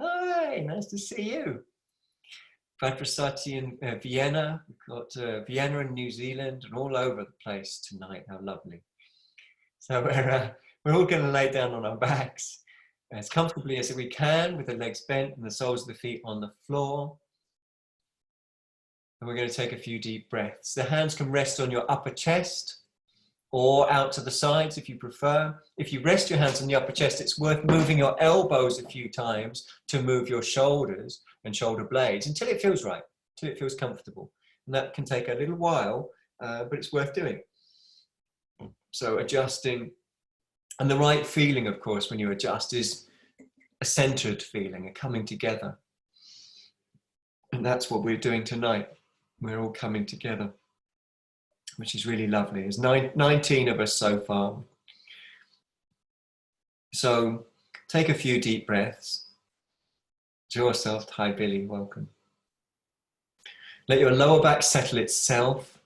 Hi, nice to see you. Pradsati in Vienna. We've got Vienna in New Zealand and all over the place tonight. How lovely. So we're all going to lay down on our backs as comfortably as we can with the legs bent and the soles of the feet on the floor. And we're going to take a few deep breaths. The hands can rest on your upper chest or out to the sides if you prefer. If you rest your hands on the upper chest, it's worth moving your elbows a few times to move your shoulders and shoulder blades until it feels right, until it feels comfortable. And that can take a little while, but it's worth doing. So adjusting, and the right feeling, of course, when you adjust is a centered feeling, a coming together. And that's what we're doing tonight. We're all coming together, which is really lovely. There's 19 of us so far. So take a few deep breaths. Draw yourself. Hi, Billy. Welcome. Let your lower back settle itself.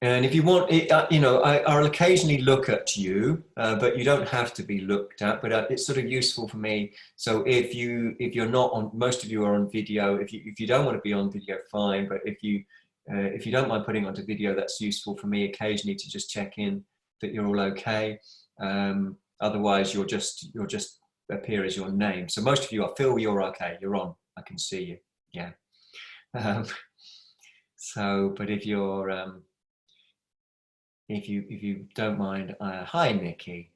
And if you want, I'll occasionally look at you, but you don't have to be looked at. But it's sort of useful for me. So if you're not on, most of you are on video. If you don't want to be on video, fine. But if you don't mind putting onto video, that's useful for me occasionally to just check in that you're all okay. Otherwise, you'll just appear as your name. So most of you are Phil. You're okay. You're on. I can see you. Yeah. But if you're if you don't mind, hi Nikki.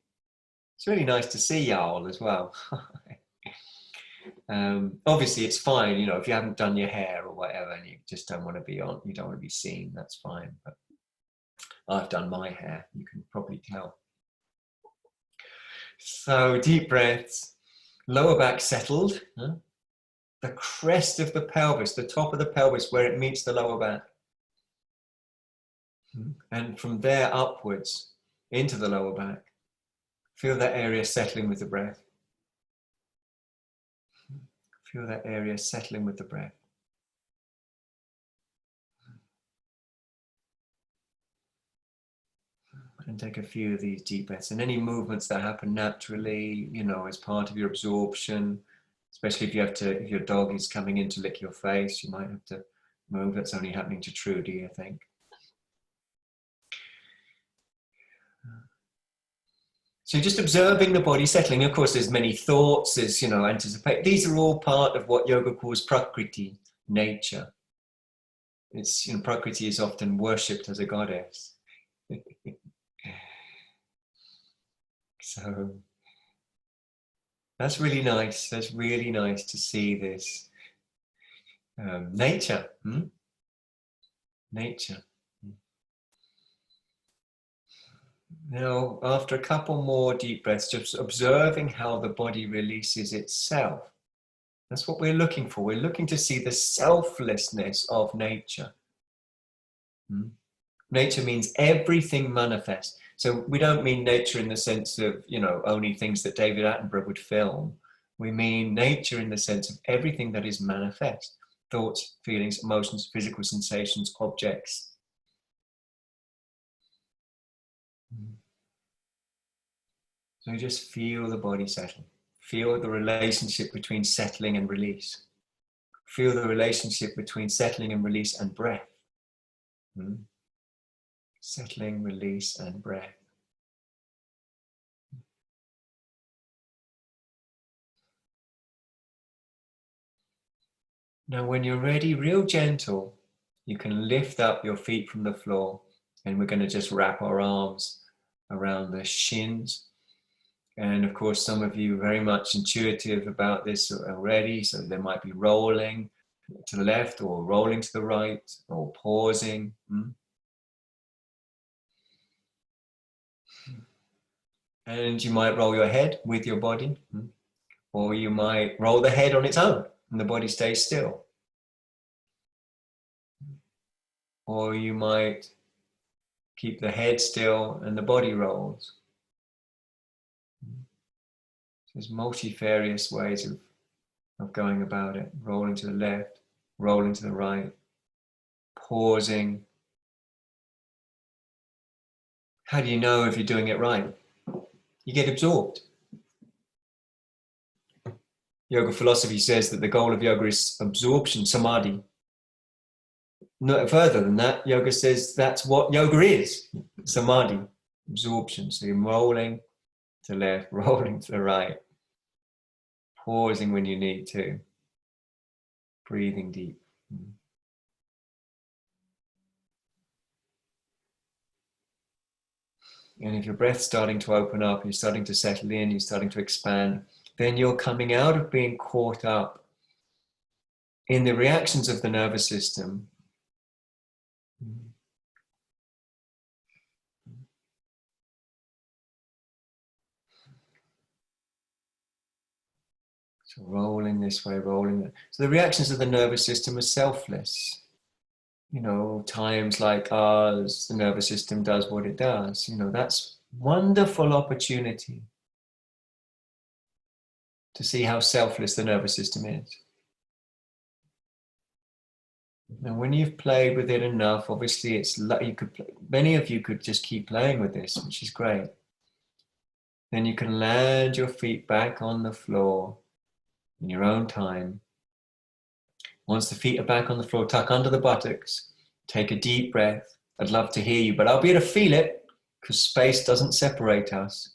It's really nice to see y'all as well. Obviously, it's fine, if you haven't done your hair or whatever, and you just don't want to be on, you don't want to be seen. That's fine. But I've done my hair. You can probably tell. So deep breaths, lower back settled. The crest of the pelvis, the top of the pelvis, where it meets the lower back. And from there upwards into the lower back, feel that area settling with the breath. Feel that area settling with the breath. And take a few of these deep breaths. And any movements that happen naturally, as part of your absorption, especially if your dog is coming in to lick your face, you might have to move. That's only happening to Trudy, I think. So just observing the body settling. Of course, there's many thoughts, there's, anticipate. These are all part of what yoga calls prakriti, nature. It's, prakriti is often worshipped as a goddess. So that's really nice. That's really nice to see this nature. Nature. Now, after a couple more deep breaths, just observing how the body releases itself. That's what we're looking for. We're looking to see the selflessness of nature. Nature means everything manifests. So we don't mean nature in the sense of, only things that David Attenborough would film. We mean nature in the sense of everything that is manifest. Thoughts, feelings, emotions, physical sensations, objects. So just feel the body settle. Feel the relationship between settling and release. Feel the relationship between settling and release and breath. Settling, release, and breath. Now, when you're ready, real gentle, you can lift up your feet from the floor, and we're going to just wrap our arms around the shins. And of course, some of you are very much intuitive about this already, so there might be rolling to the left or rolling to the right or pausing. And you might roll your head with your body, or you might roll the head on its own and the body stays still. Or you might keep the head still and the body rolls. There's multifarious ways of going about it. Rolling to the left, rolling to the right, pausing. How do you know if you're doing it right? You get absorbed. Yoga philosophy says that the goal of yoga is absorption, samadhi. No further than that, yoga says that's what yoga is, samadhi, absorption. So you're rolling to the left, rolling to the right, pausing when you need to, breathing deep. And if your breath's starting to open up, you're starting to settle in, you're starting to expand, then you're coming out of being caught up in the reactions of the nervous system. So rolling this way, rolling that. So the reactions of the nervous system are selfless. You know, times like ours, the nervous system does what it does. You know, that's wonderful opportunity to see how selfless the nervous system is. And when you've played with it enough, obviously it's you could many of you could just keep playing with this, which is great. Then you can land your feet back on the floor in your own time. Once the feet are back on the floor, tuck under the buttocks, take a deep breath. I'd love to hear you, but I'll be able to feel it because space doesn't separate us.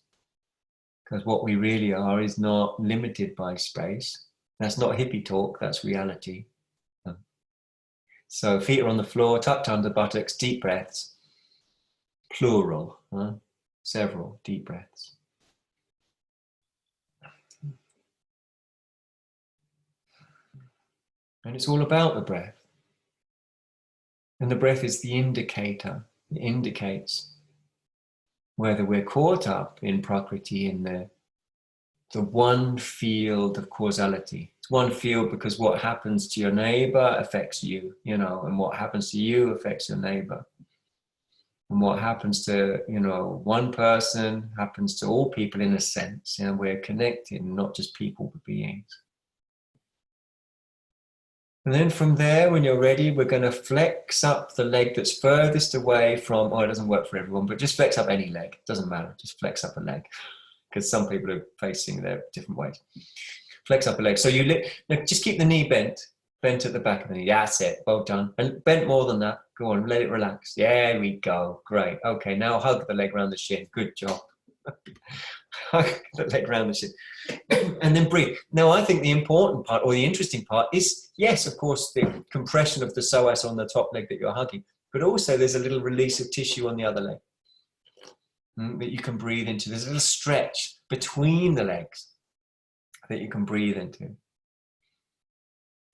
Because what we really are is not limited by space. That's not hippie talk, that's reality. So feet are on the floor, tucked under the buttocks, deep breaths. Plural, several deep breaths. And it's all about the breath. And the breath is the indicator. It indicates whether we're caught up in Prakriti, in the one field of causality. It's one field because what happens to your neighbor affects you, you know, and what happens to you affects your neighbor. And what happens to, you know, one person happens to all people in a sense. You know, we're connected, not just people, but beings. And then from there, when you're ready, we're going to flex up the leg that's furthest away from, oh, it doesn't work for everyone, but just flex up any leg. It doesn't matter. Just flex up a leg because some people are facing their different ways. Flex up a leg. So you just keep the knee bent at the back of the knee. That's it. Well done. And bent more than that. Go on, let it relax. There we go. Great. Okay, now hug the leg around the shin. Good job. Hug the leg around the shin. And then breathe. Now, I think the important part or the interesting part is, yes, of course, the compression of the psoas on the top leg that you're hugging, but also there's a little release of tissue on the other leg that you can breathe into. There's a little stretch between the legs that you can breathe into.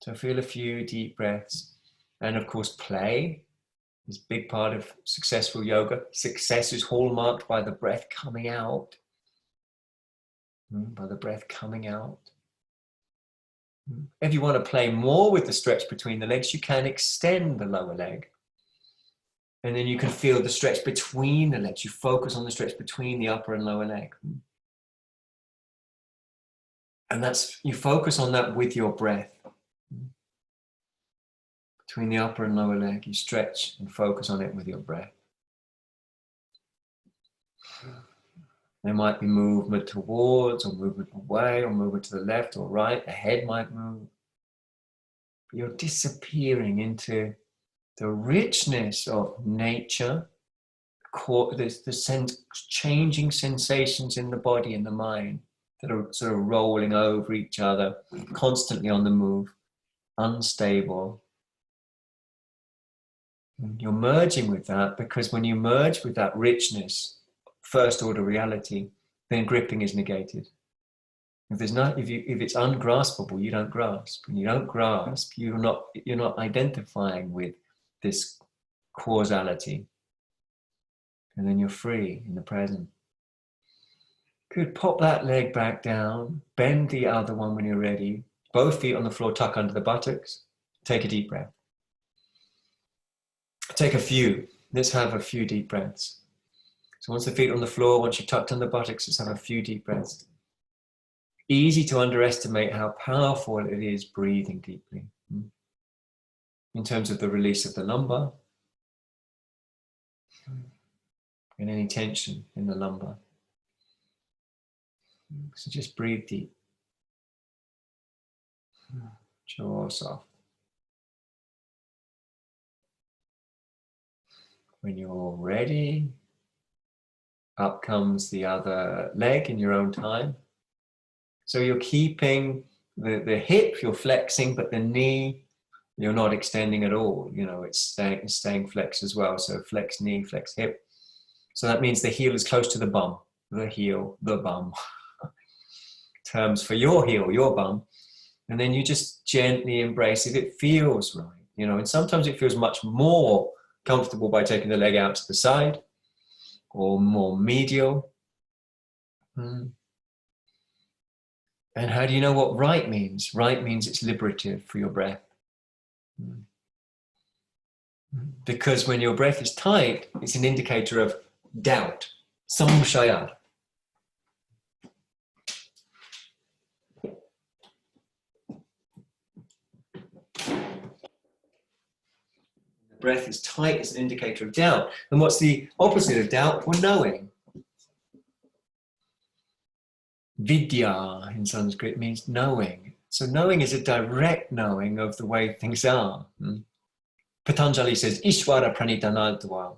So feel a few deep breaths. And of course, play is a big part of successful yoga. Success is hallmarked by the breath coming out. By the breath coming out. If you want to play more with the stretch between the legs, you can extend the lower leg. And then you can feel the stretch between the legs. You focus on the stretch between the upper and lower leg. And you focus on that with your breath. Between the upper and lower leg, you stretch and focus on it with your breath. There might be movement towards or movement away or movement to the left or right. The head might move. But you're disappearing into the richness of nature, the changing sensations in the body and the mind that are sort of rolling over each other, constantly on the move, unstable. And you're merging with that because when you merge with that richness, first order reality, then gripping is negated. If it's ungraspable, you don't grasp. When you don't grasp, you're not identifying with this causality. And then you're free in the present. Good. Pop that leg back down. Bend the other one when you're ready. Both feet on the floor, tuck under the buttocks. Take a deep breath. Take a few. Let's have a few deep breaths. So once the feet are on the floor, once you're tucked under the buttocks, let's have a few deep breaths. Easy to underestimate how powerful it is breathing deeply. In terms of the release of the lumbar and any tension in the lumbar. So just breathe deep. Jaw soft. When you're ready, up comes the other leg in your own time. So you're keeping the hip, you're flexing, but the knee, you're not extending at all. You know, it's staying flexed as well. So flex knee, flex hip. So that means the heel is close to the bum. The heel, the bum. Terms for your heel, your bum. And then you just gently embrace if it feels right. You know, and sometimes it feels much more comfortable by taking the leg out to the side or more medial. And how do you know what right means? Right means it's liberative for your breath. Because when your breath is tight, it's an indicator of doubt, samshaya. The breath is tight, it's an indicator of doubt. And what's the opposite of doubt? Well, knowing. Vidya in Sanskrit means knowing. So knowing is a direct knowing of the way things are. Patanjali says, Ishvara Pranitanadva.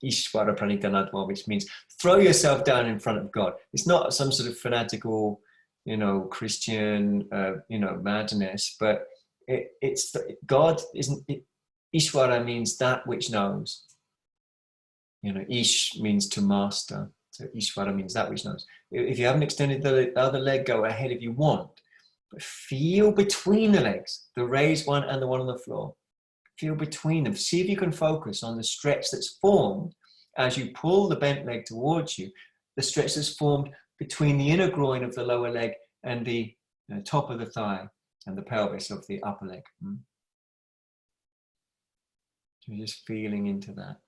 Ishvara Pranitanadva, which means throw yourself down in front of God. It's not some sort of fanatical, you know, Christian, you know, madness, but it's God isn't. Ishvara means that which knows. You know, Ish means to master. So Ishvara means that which knows. If you haven't extended the other leg, go ahead if you want. But feel between the legs, the raised one and the one on the floor. Feel between them. See if you can focus on the stretch that's formed as you pull the bent leg towards you, the stretch that's formed between the inner groin of the lower leg and the top of the thigh and the pelvis of the upper leg. So just feeling into that.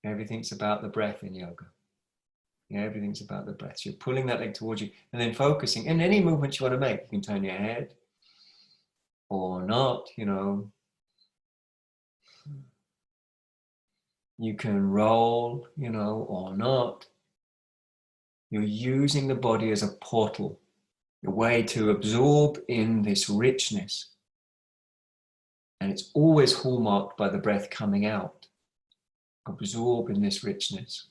Everything's about the breath in yoga. Yeah, everything's about the breath. So you're pulling that leg towards you and then focusing. And any movement you want to make, you can turn your head or not, you know. You can roll, you know, or not. You're using the body as a portal, a way to absorb in this richness. And it's always hallmarked by the breath coming out. Absorb in this richness.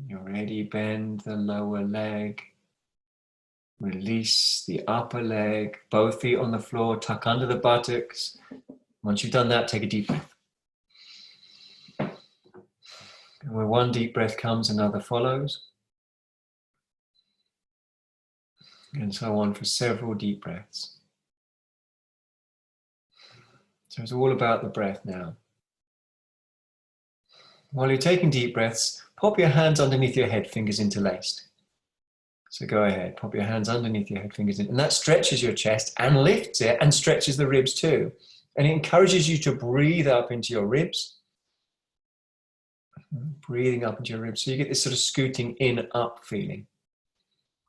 You're ready, bend the lower leg. Release the upper leg, both feet on the floor, tuck under the buttocks. Once you've done that, take a deep breath. And where one deep breath comes, another follows. And so on for several deep breaths. So it's all about the breath now. While you're taking deep breaths, pop your hands underneath your head, fingers interlaced. So go ahead, pop your hands underneath your head, fingers in, and that stretches your chest and lifts it and stretches the ribs too. And it encourages you to breathe up into your ribs. Breathing up into your ribs. So you get this sort of scooting in, up feeling.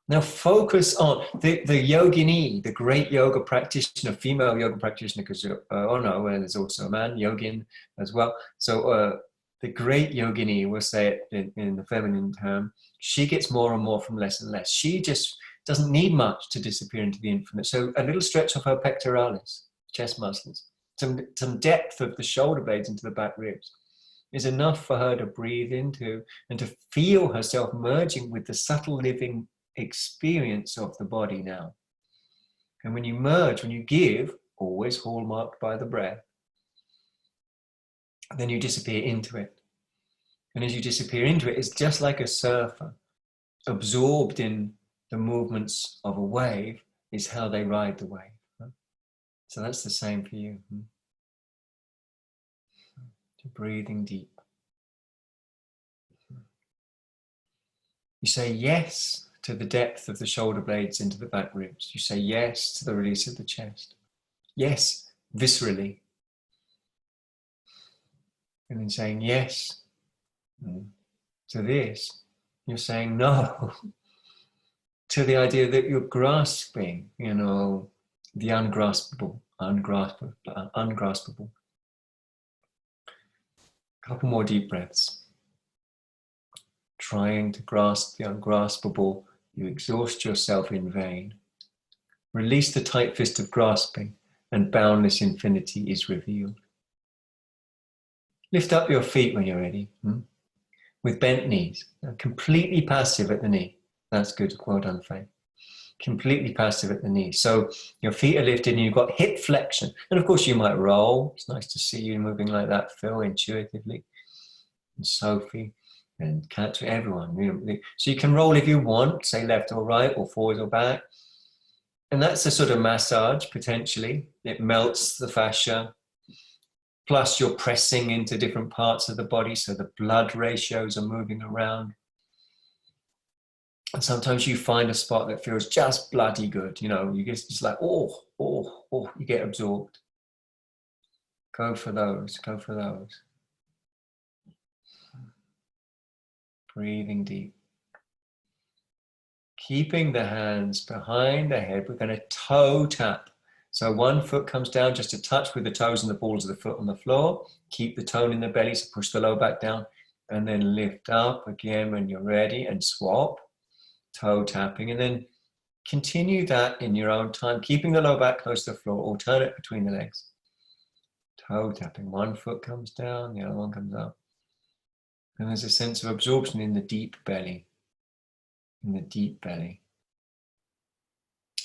Now focus on the yogini, the great yoga practitioner, female yoga practitioner, because, there's also a man, yogin as well. So the great yogini, we'll say it in the feminine term, she gets more and more from less and less. She just doesn't need much to disappear into the infinite. So a little stretch of her pectoralis, chest muscles, some depth of the shoulder blades into the back ribs is enough for her to breathe into and to feel herself merging with the subtle living experience of the body now. And when you merge, when you give, always hallmarked by the breath, then you disappear into it. And as you disappear into it, it's just like a surfer absorbed in the movements of a wave is how they ride the wave. So that's the same for you. So breathing deep. You say yes to the depth of the shoulder blades into the back ribs. You say yes to the release of the chest. Yes, viscerally. And then saying yes to this, you're saying no to the idea that you're grasping, the ungraspable, ungraspable, ungraspable. A couple more deep breaths. Trying to grasp the ungraspable, you exhaust yourself in vain. Release the tight fist of grasping, and boundless infinity is revealed. Lift up your feet when you're ready, with bent knees, completely passive at the knee. That's good, well done, Faye. Completely passive at the knee. So your feet are lifted and you've got hip flexion. And of course you might roll. It's nice to see you moving like that, Phil, intuitively. And Sophie and Kat, everyone. So you can roll if you want, say left or right or forwards or back. And that's a sort of massage, potentially. It melts the fascia. Plus you're pressing into different parts of the body, so the blood ratios are moving around. And sometimes you find a spot that feels just bloody good. You know, you just like, oh, you get absorbed. Go for those, go for those. Breathing deep. Keeping the hands behind the head, we're going to toe tap. So one foot comes down just a touch with the toes and the balls of the foot on the floor. Keep the tone in the belly, so push the lower back down. And then lift up again when you're ready and swap. Toe tapping, and then continue that in your own time, keeping the lower back close to the floor, alternate between the legs. Toe tapping, one foot comes down, the other one comes up. And there's a sense of absorption in the deep belly,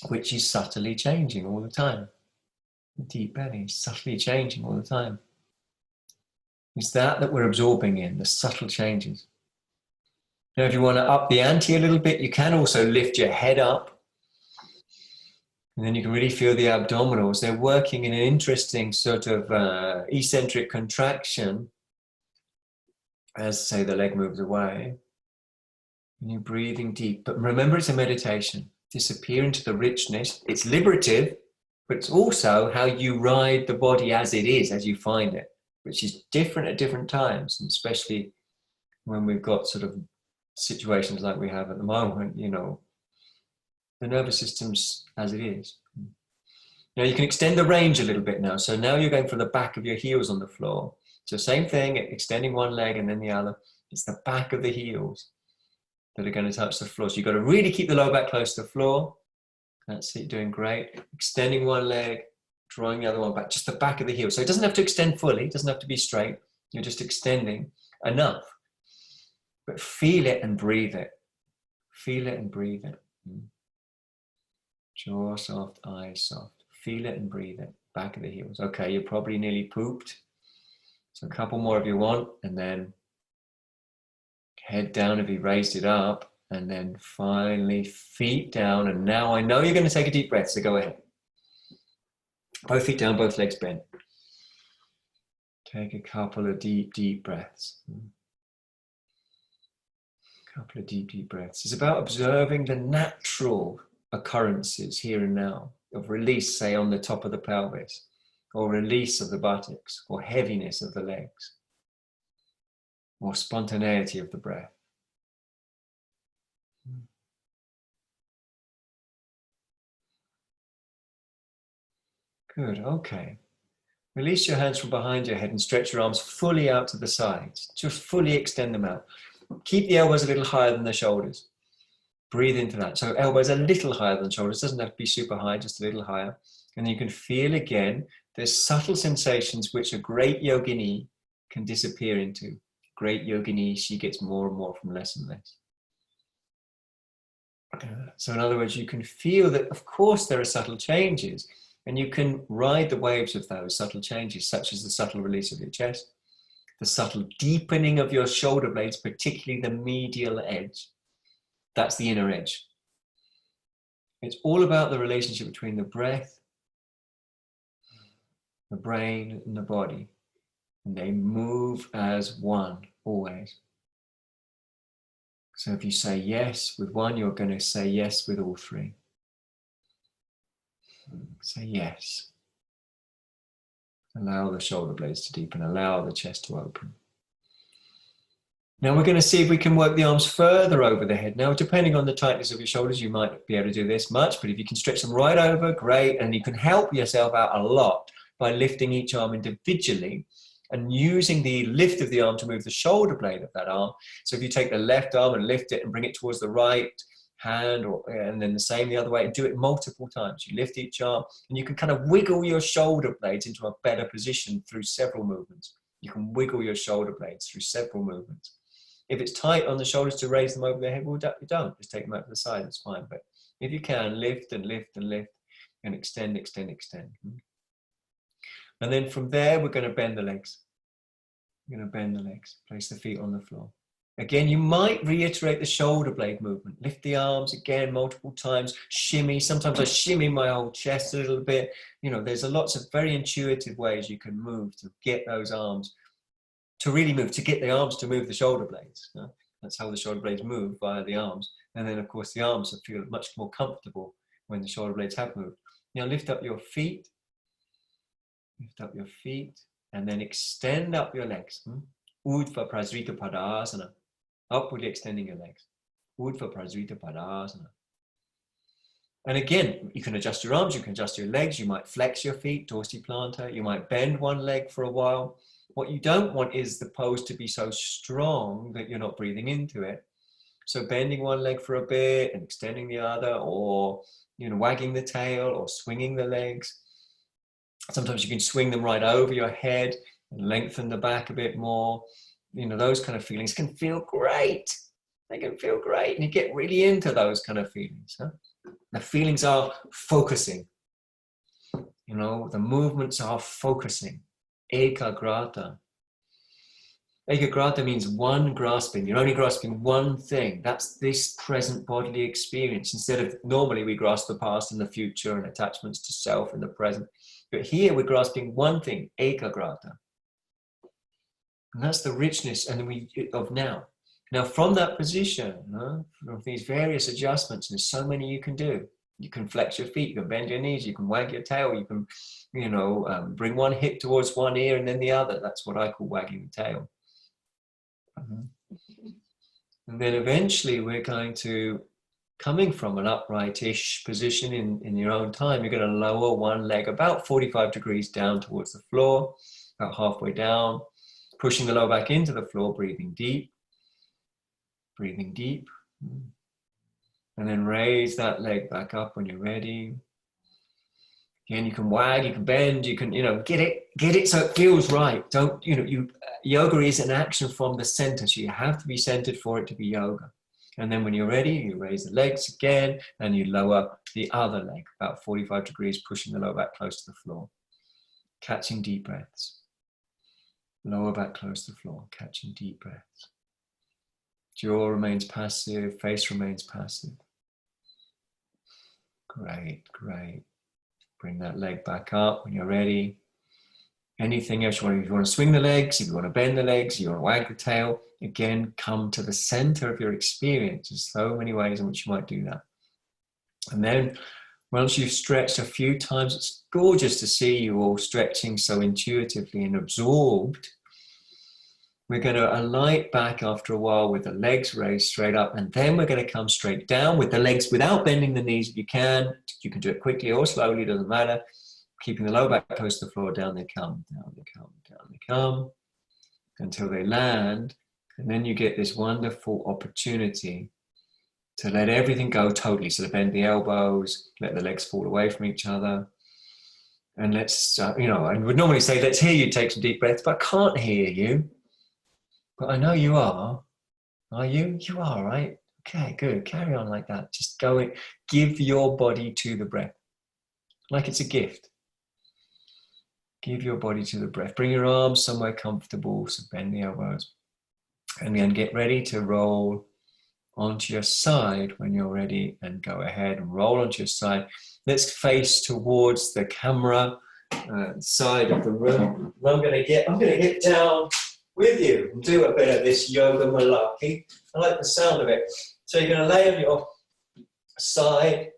which is subtly changing all the time. The deep belly is subtly changing all the time. It's that we're absorbing in, the subtle changes. Now, if you want to up the ante a little bit, you can also lift your head up. And then you can really feel the abdominals. They're working in an interesting sort of eccentric contraction as, say, the leg moves away. And you're breathing deep. But remember, it's a meditation. Disappear into the richness. It's liberative, but it's also how you ride the body as it is, as you find it, which is different at different times, and especially when we've got sort of situations like we have at the moment, you know, the nervous system's as it is. Now you can extend the range a little bit now. So now you're going for the back of your heels on the floor. So same thing, extending one leg and then the other. It's the back of the heels that are going to touch the floor. So you've got to really keep the lower back close to the floor. That's it, doing great. Extending one leg, drawing the other one back, just the back of the heel. So it doesn't have to extend fully, it doesn't have to be straight. You're just extending enough. But feel it and breathe it. Feel it and breathe it. Jaw soft, eyes soft. Feel it and breathe it. Back of the heels. Okay, you're probably nearly pooped. So a couple more if you want, and then head down if you raised it up, and then finally feet down. And now I know you're going to take a deep breath, so go ahead. Both feet down, both legs bent. Take a couple of deep breaths. Couple of deep breaths. It's about observing the natural occurrences here and now of release, say on the top of the pelvis, or release of the buttocks, or heaviness of the legs, or spontaneity of the breath. Good, okay. Release your hands from behind your head and stretch your arms fully out to the sides. Just fully extend them out. Keep the elbows a little higher than the shoulders. Breathe into that. So elbows a little higher than shoulders. Doesn't have to be super high, just a little higher. And you can feel again, there's subtle sensations which a great yogini can disappear into. Great yogini, she gets more and more from less and less. So in other words, you can feel that, of course, there are subtle changes, and you can ride the waves of those subtle changes, such as the subtle release of your chest, the subtle deepening of your shoulder blades, particularly the medial edge. That's the inner edge. It's all about the relationship between the breath, the brain, and the body. And they move as one, always. So if you say yes with one, you're going to say yes with all three. Say yes. Allow the shoulder blades to deepen. Allow the chest to open. Now we're going to see if we can work the arms further over the head. Now, depending on the tightness of your shoulders, you might be able to do this much, but if you can stretch them right over, great. And you can help yourself out a lot by lifting each arm individually and using the lift of the arm to move the shoulder blade of that arm. So if you take the left arm and lift it and bring it towards the right hand, and then the same the other way, and do it multiple times. You lift each arm and you can kind of wiggle your shoulder blades into a better position through several movements. You can wiggle your shoulder blades through several movements. If it's tight on the shoulders to raise them over the head, well, you don't. Just take them out to the side, that's fine. But if you can, lift and lift and lift and extend, extend, extend. And then from there, we're going to bend the legs. We're going to bend the legs, place the feet on the floor. Again, you might reiterate the shoulder blade movement. Lift the arms again multiple times, shimmy. Sometimes I shimmy my whole chest a little bit. You know, there's lots of very intuitive ways you can move to get those arms to really move, to get the arms to move the shoulder blades. That's how the shoulder blades move, via the arms. And then, of course, the arms feel much more comfortable when the shoulder blades have moved. Now, lift up your feet. Lift up your feet. And then extend up your legs. Urdhva Prasrita Padasana. Upwardly extending your legs. Urdhva Prasrita Padasana. And again, you can adjust your arms, you can adjust your legs. You might flex your feet, dorsiplantar. You might bend one leg for a while. What you don't want is the pose to be so strong that you're not breathing into it. So bending one leg for a bit and extending the other, or wagging the tail or swinging the legs. Sometimes you can swing them right over your head and lengthen the back a bit more. Those kind of feelings can feel great. They can feel great, and you get really into those kind of feelings. The feelings are focusing. The movements are focusing. Ekagrata. Ekagrata means one grasping. You're only grasping one thing. That's this present bodily experience. Instead of normally we grasp the past and the future and attachments to self in the present. But here we're grasping one thing, ekagrata. And that's the richness of now. Now from that position, from these various adjustments, there's so many you can do. You can flex your feet, you can bend your knees, you can wag your tail, you can, bring one hip towards one ear and then the other. That's what I call wagging the tail. And then eventually we're going to, coming from an upright-ish position in your own time, you're going to lower one leg about 45 degrees down towards the floor, about halfway down, pushing the lower back into the floor, breathing deep. Breathing deep. And then raise that leg back up when you're ready. Again, you can wag, you can bend, you can, get it so it feels right. Don't, yoga is an action from the center, so you have to be centered for it to be yoga. And then when you're ready, you raise the legs again, and you lower the other leg, about 45 degrees, pushing the lower back close to the floor. Catching deep breaths. Lower back close to the floor, catching deep breaths. Jaw remains passive, face remains passive. Great, great. Bring that leg back up when you're ready. Anything else if you want to swing the legs, if you want to bend the legs, you want to wag the tail, again, come to the center of your experience. There's so many ways in which you might do that. And then once you've stretched a few times, it's gorgeous to see you all stretching so intuitively and absorbed. We're going to alight back after a while with the legs raised straight up, and then we're going to come straight down with the legs without bending the knees if you can. You can do it quickly or slowly, doesn't matter. Keeping the lower back close to the floor, down they come, down they come, down they come, until they land. And then you get this wonderful opportunity to let everything go totally. So to bend the elbows, let the legs fall away from each other. And let's, I would normally say, let's hear you take some deep breaths, but I can't hear you. But I know you are. Are you? You are, right? Okay, good. Carry on like that. Just go, give your body to the breath. Like it's a gift. Give your body to the breath. Bring your arms somewhere comfortable, so bend the elbows. And then get ready to roll onto your side when you're ready, and go ahead and roll onto your side. Let's face towards the camera side of the room. I'm gonna get down with you and do a bit of this yoga malaki. I like the sound of it. So you're going to lay on your side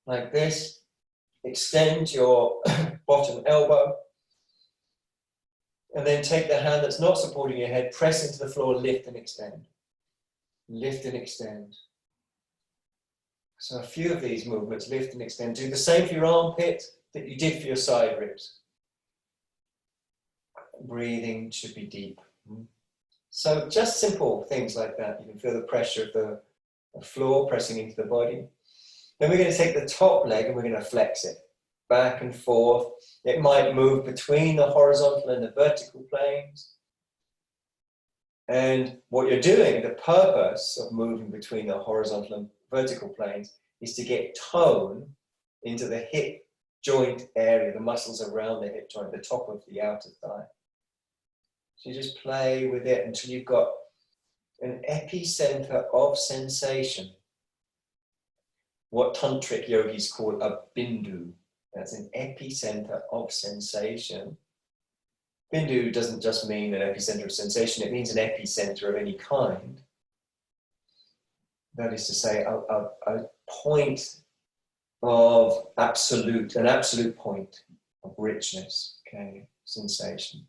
like this. Extend your bottom elbow. And then take the hand that's not supporting your head, press into the floor, lift and extend. Lift and extend. So a few of these movements, lift and extend. Do the same for your armpit that you did for your side ribs. Breathing should be deep. So just simple things like that. You can feel the pressure of the floor pressing into the body. Then we're going to take the top leg and we're going to flex it back and forth. It might move between the horizontal and the vertical planes. And what you're doing, the purpose of moving between the horizontal and vertical planes, is to get tone into the hip joint area, the muscles around the hip joint, the top of the outer thigh. So you just play with it until you've got an epicenter of sensation. What tantric yogis call a bindu. That's an epicenter of sensation. Bindu doesn't just mean an epicenter of sensation, it means an epicenter of any kind. That is to say, a point of an absolute point of richness, okay, sensation.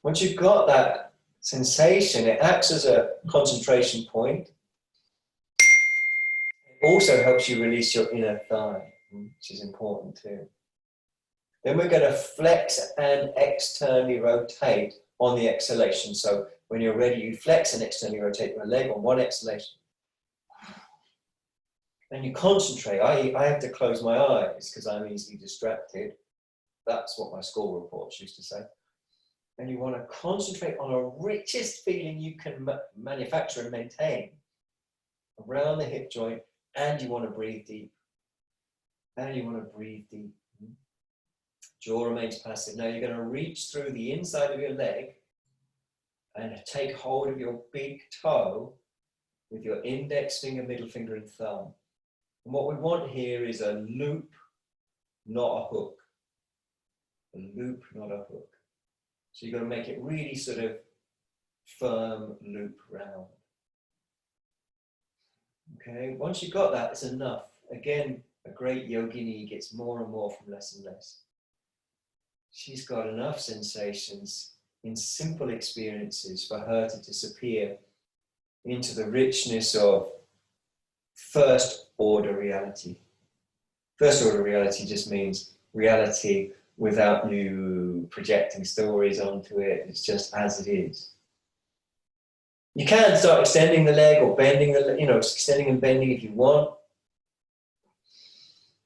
Once you've got that sensation, it acts as a concentration point. It also helps you release your inner thigh, which is important too. Then we're going to flex and externally rotate on the exhalation. So when you're ready, you flex and externally rotate your leg on one exhalation. And you concentrate. I have to close my eyes because I'm easily distracted. That's what my school reports used to say. And you want to concentrate on a richest feeling you can manufacture and maintain around the hip joint, and you want to breathe deep. And you want to breathe deep. Jaw remains passive. Now you're going to reach through the inside of your leg and take hold of your big toe with your index finger, middle finger, and thumb. And what we want here is a loop, not a hook. A loop, not a hook. So you've got to make it really sort of firm loop round. Okay, once you've got that, it's enough. Again, a great yogini gets more and more from less and less. She's got enough sensations in simple experiences for her to disappear into the richness of first order reality. First order reality just means reality without you projecting stories onto it. It's just as it is. You can start extending the leg or bending the, extending and bending if you want.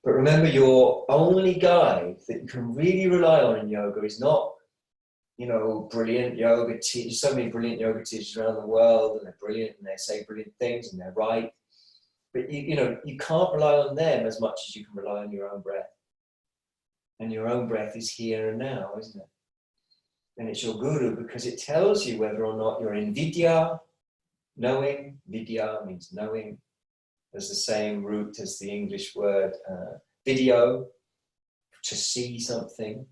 But remember, your only guide that you can really rely on in yoga is not, brilliant yoga teachers. So many brilliant yoga teachers around the world, and they're brilliant and they say brilliant things and they're right. But you can't rely on them as much as you can rely on your own breath. And your own breath is here and now, isn't it? And it's your guru because it tells you whether or not you're in vidya, knowing. Vidya means knowing. There's the same root as the English word video, to see something.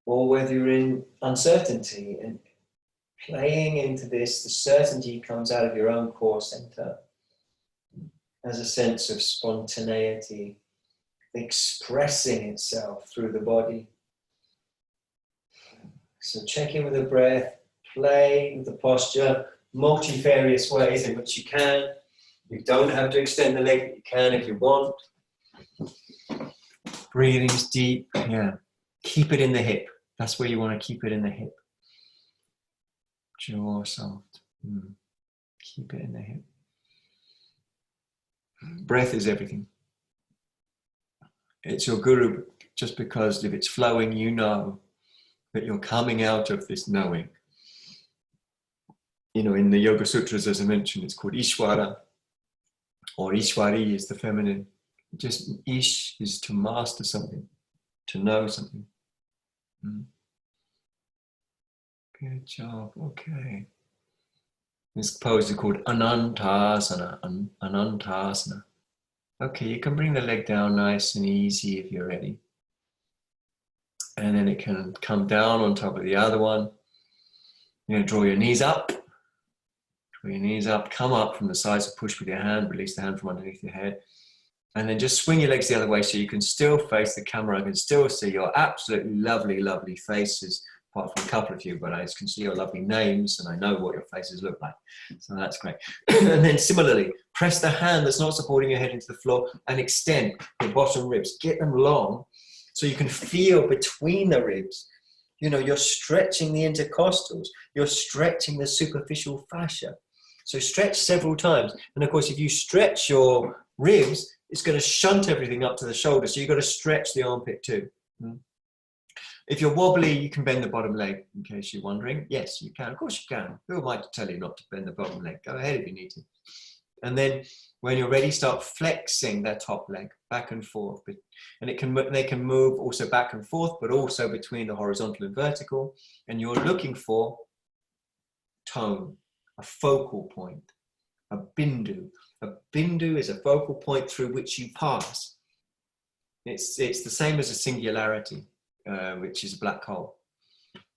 Or whether you're in uncertainty, and playing into this, the certainty comes out of your own core center as a sense of spontaneity, expressing itself through the body. So check in with the breath, play with the posture, multifarious ways in which you can. You don't have to extend the leg, but you can if you want. Breathing is deep, yeah. Keep it in the hip. That's where you want to keep it in the hip. Jaw soft. Keep it in the hip. Breath is everything. It's your guru just because if it's flowing, you know that you're coming out of this knowing. In the Yoga Sutras, as I mentioned, it's called Ishvara, or Ishwari is the feminine. Just Ish is to master something, to know something. Good job, okay. This pose is called Anantasana, Anantasana. Okay, you can bring the leg down nice and easy if you're ready. And then it can come down on top of the other one. You're going to draw your knees up. Draw your knees up, come up from the sides of push with your hand, release the hand from underneath your head. And then just swing your legs the other way so you can still face the camera. I can still see your absolutely lovely, lovely faces, apart from a couple of you, but I can see your lovely names and I know what your faces look like. So that's great. And then similarly, press the hand that's not supporting your head into the floor and extend your bottom ribs. Get them long so you can feel between the ribs. You know, you're stretching the intercostals. You're stretching the superficial fascia. So stretch several times. And of course, if you stretch your ribs, it's going to shunt everything up to the shoulder. So you've got to stretch the armpit too. If you're wobbly, you can bend the bottom leg, in case you're wondering. Yes, you can. Of course you can. Who am I to tell you not to bend the bottom leg? Go ahead if you need to. And then when you're ready, start flexing that top leg back and forth. And they can move also back and forth, but also between the horizontal and vertical. And you're looking for tone, a focal point, a bindu. A bindu is a focal point through which you pass. It's the same as a singularity, which is a black hole.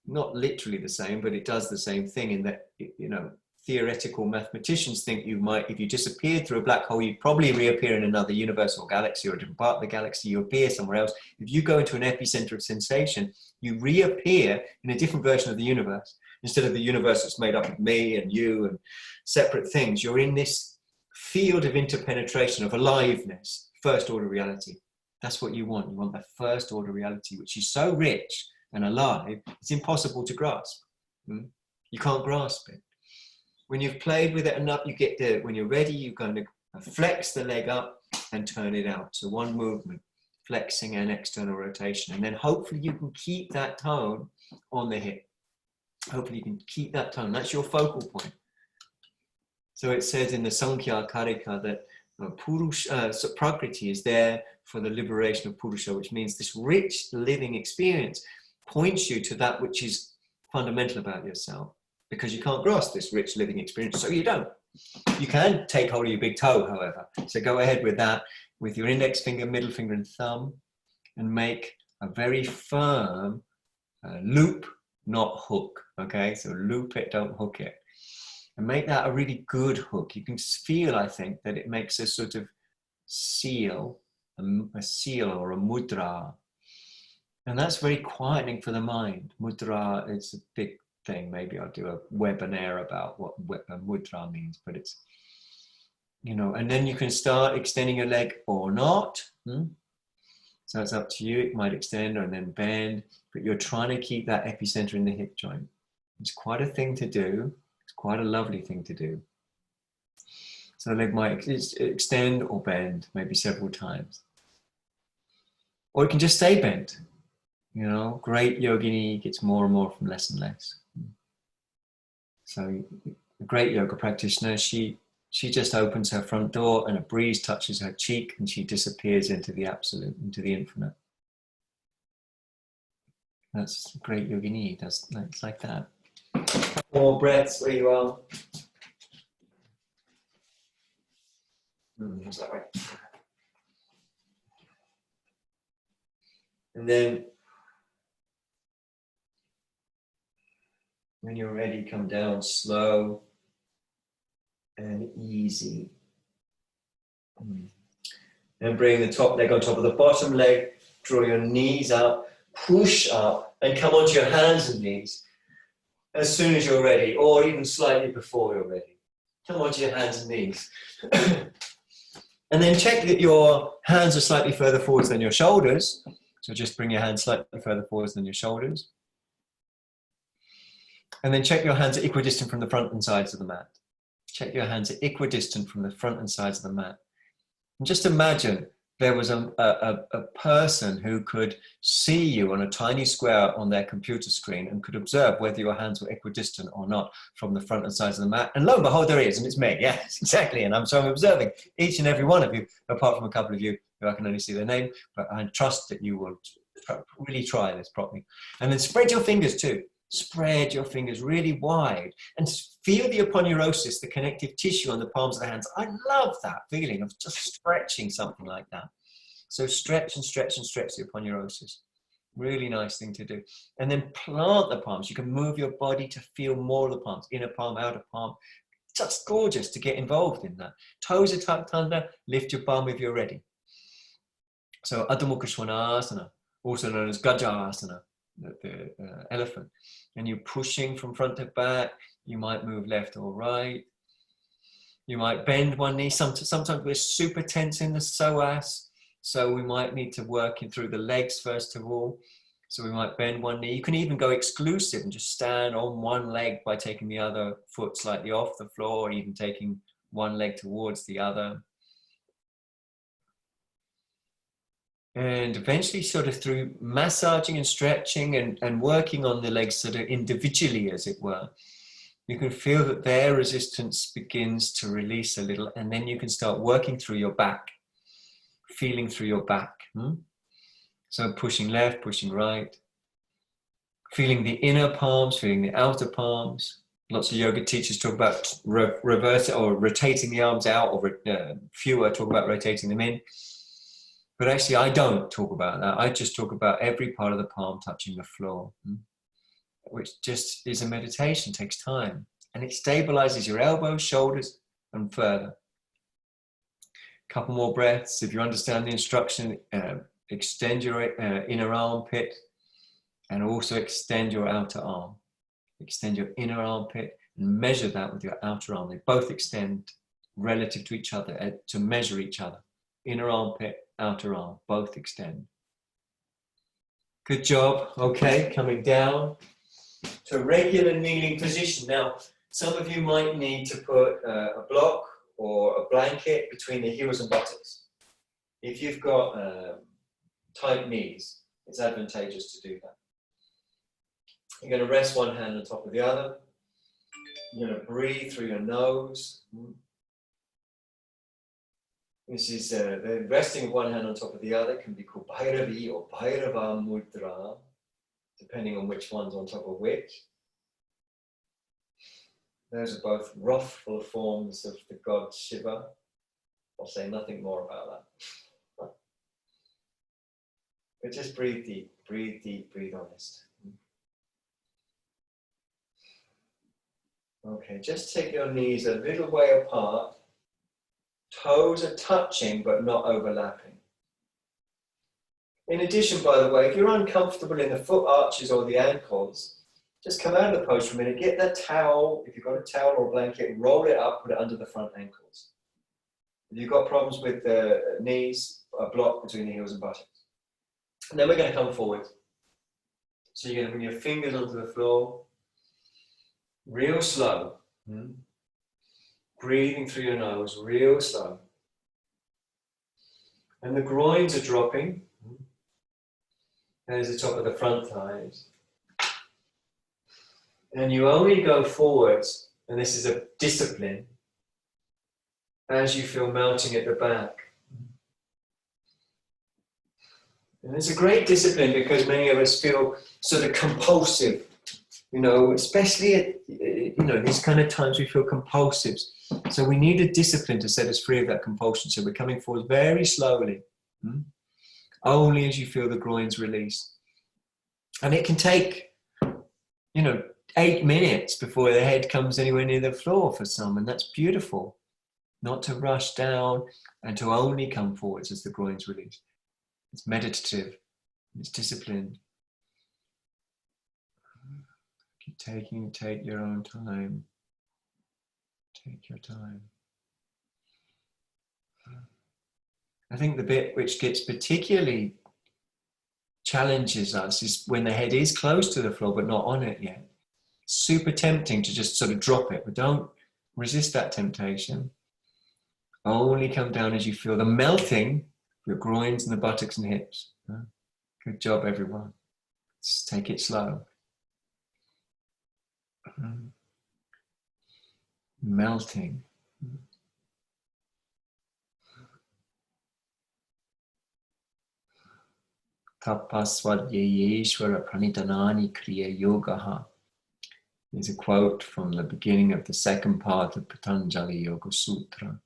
Not literally the same, but it does the same thing in that, you know, theoretical mathematicians think you might, if you disappeared through a black hole, you'd probably reappear in another universe or galaxy or a different part of the galaxy. You appear somewhere else. If you go into an epicenter of sensation, you reappear in a different version of the universe. Instead of the universe that's made up of me and you and separate things, you're in this field of interpenetration, of aliveness, first order reality. That's what you want. You want that first order reality, which is so rich and alive, it's impossible to grasp. You can't grasp it. When you've played with it enough, you get there. When you're ready, you're going to flex the leg up and turn it out. So one movement, flexing and external rotation. And then hopefully you can keep that tone on the hip. Hopefully you can keep that tone. That's your focal point. So it says in the Sankhya Karika that Prakriti is there for the liberation of Purusha, which means this rich living experience points you to that which is fundamental about yourself, because you can't grasp this rich living experience, so you don't. You can take hold of your big toe, however. So go ahead with that, with your index finger, middle finger and thumb, and make a very firm loop, not hook, okay? So loop it, don't hook it. And make that a really good hook. You can feel, I think, that it makes a sort of seal, a seal or a mudra. And that's very quietening for the mind. Mudra is a big thing. Maybe I'll do a webinar about what a mudra means, but it's, you know, and then you can start extending your leg or not. So it's up to you. It might extend and then bend, but you're trying to keep that epicenter in the hip joint. It's quite a thing to do. It's quite a lovely thing to do. So the leg might extend or bend, maybe several times. Or it can just stay bent. You know, great yogini gets more and more from less and less. So a great yoga practitioner, she just opens her front door and a breeze touches her cheek and she disappears into the absolute, into the infinite. That's great yogini. That's like that. More breaths where you are. Is that right? And then when you're ready, come down slow and easy. And bring the top leg on top of the bottom leg. Draw your knees up, push up, and come onto your hands and knees as soon as you're ready, or even slightly before you're ready. Come onto your hands and knees. And then check that your hands are slightly further forwards than your shoulders. So just bring your hands slightly further forwards than your shoulders. And then check your hands are equidistant from the front and sides of the mat. Check your hands are equidistant from the front and sides of the mat. And just imagine there was a person who could see you on a tiny square on their computer screen and could observe whether your hands were equidistant or not from the front and sides of the mat. And lo and behold, there he is, and it's me. Yes, exactly. And I'm observing each and every one of you, apart from a couple of you who I can only see their name, but I trust that you will really try this properly. And then spread your fingers too. Spread your fingers really wide and feel the aponeurosis, the connective tissue on the palms of the hands. I love that feeling of just stretching something like that. So stretch and stretch and stretch the aponeurosis. Really nice thing to do. And then plant the palms. You can move your body to feel more of the palms, inner palm, outer palm. Just gorgeous to get involved in that. Toes are tucked under, lift your bum if you're ready. So Adho Mukha Svanasana, also known as Gajasana, the elephant. And you're pushing from front to back. You might move left or right. You might bend one knee. Sometimes we're super tense in the psoas, so we might need to work in through the legs first of all. So we might bend one knee. You can even go exclusive and just stand on one leg by taking the other foot slightly off the floor, or even taking one leg towards the other. And eventually, sort of through massaging and stretching and working on the legs sort of individually, as it were, you can feel that their resistance begins to release a little, and then you can start working through your back, feeling through your back. So pushing left, pushing right, feeling the inner palms, feeling the outer palms. Lots of yoga teachers talk about reversing or rotating the arms out, or fewer talk about rotating them in. But actually, I don't talk about that. I just talk about every part of the palm touching the floor, which just is a meditation, takes time. And it stabilizes your elbows, shoulders, and further. Couple more breaths. If you understand the instruction, extend your inner armpit and also extend your outer arm. Extend your inner armpit and measure that with your outer arm. They both extend relative to each other, to measure each other. Inner armpit, outer arm, both extend. Good job. Okay, coming down to a regular kneeling position. Now, some of you might need to put a block or a blanket between the heels and buttocks. If you've got tight knees, it's advantageous to do that. You're going to rest one hand on top of the other. You're going to breathe through your nose. This is the resting of one hand on top of the other can be called Bhairavi or Bhairava Mudra, depending on which one's on top of which. Those are both wrathful forms of the god Shiva. I'll say nothing more about that. But just breathe deep, breathe honest. Okay, just take your knees a little way apart. Toes are touching but not overlapping. In addition, by the way, if you're uncomfortable in the foot arches or the ankles, just come out of the pose for a minute, get the towel, if you've got a towel or a blanket, roll it up, put it under the front ankles. If you've got problems with the knees, a block between the heels and buttocks. And then we're going to come forward. So you're going to bring your fingers onto the floor, real slow. Breathing through your nose, real slow. And the groins are dropping. There's the top of the front thighs. And you only go forwards, and this is a discipline, as you feel melting at the back. And it's a great discipline because many of us feel sort of compulsive, especially at these kind of times we feel compulsive. So we need a discipline to set us free of that compulsion. So we're coming forward very slowly, only as you feel the groins release. And it can take, 8 minutes before the head comes anywhere near the floor for some, and that's beautiful. Not to rush down and to only come forwards as the groins release. It's meditative, it's disciplined. Take your own time. Take your time. I think the bit which gets particularly challenges us is when the head is close to the floor but not on it yet. Super tempting to just sort of drop it, but don't resist that temptation. Only come down as you feel the melting of your groins and the buttocks and hips. Good job, everyone. Let's take it slow. Melting. Tapasvadyayeshvara pranitanani kriya yogaha is a quote from the beginning of the second part of Patanjali Yoga Sutra.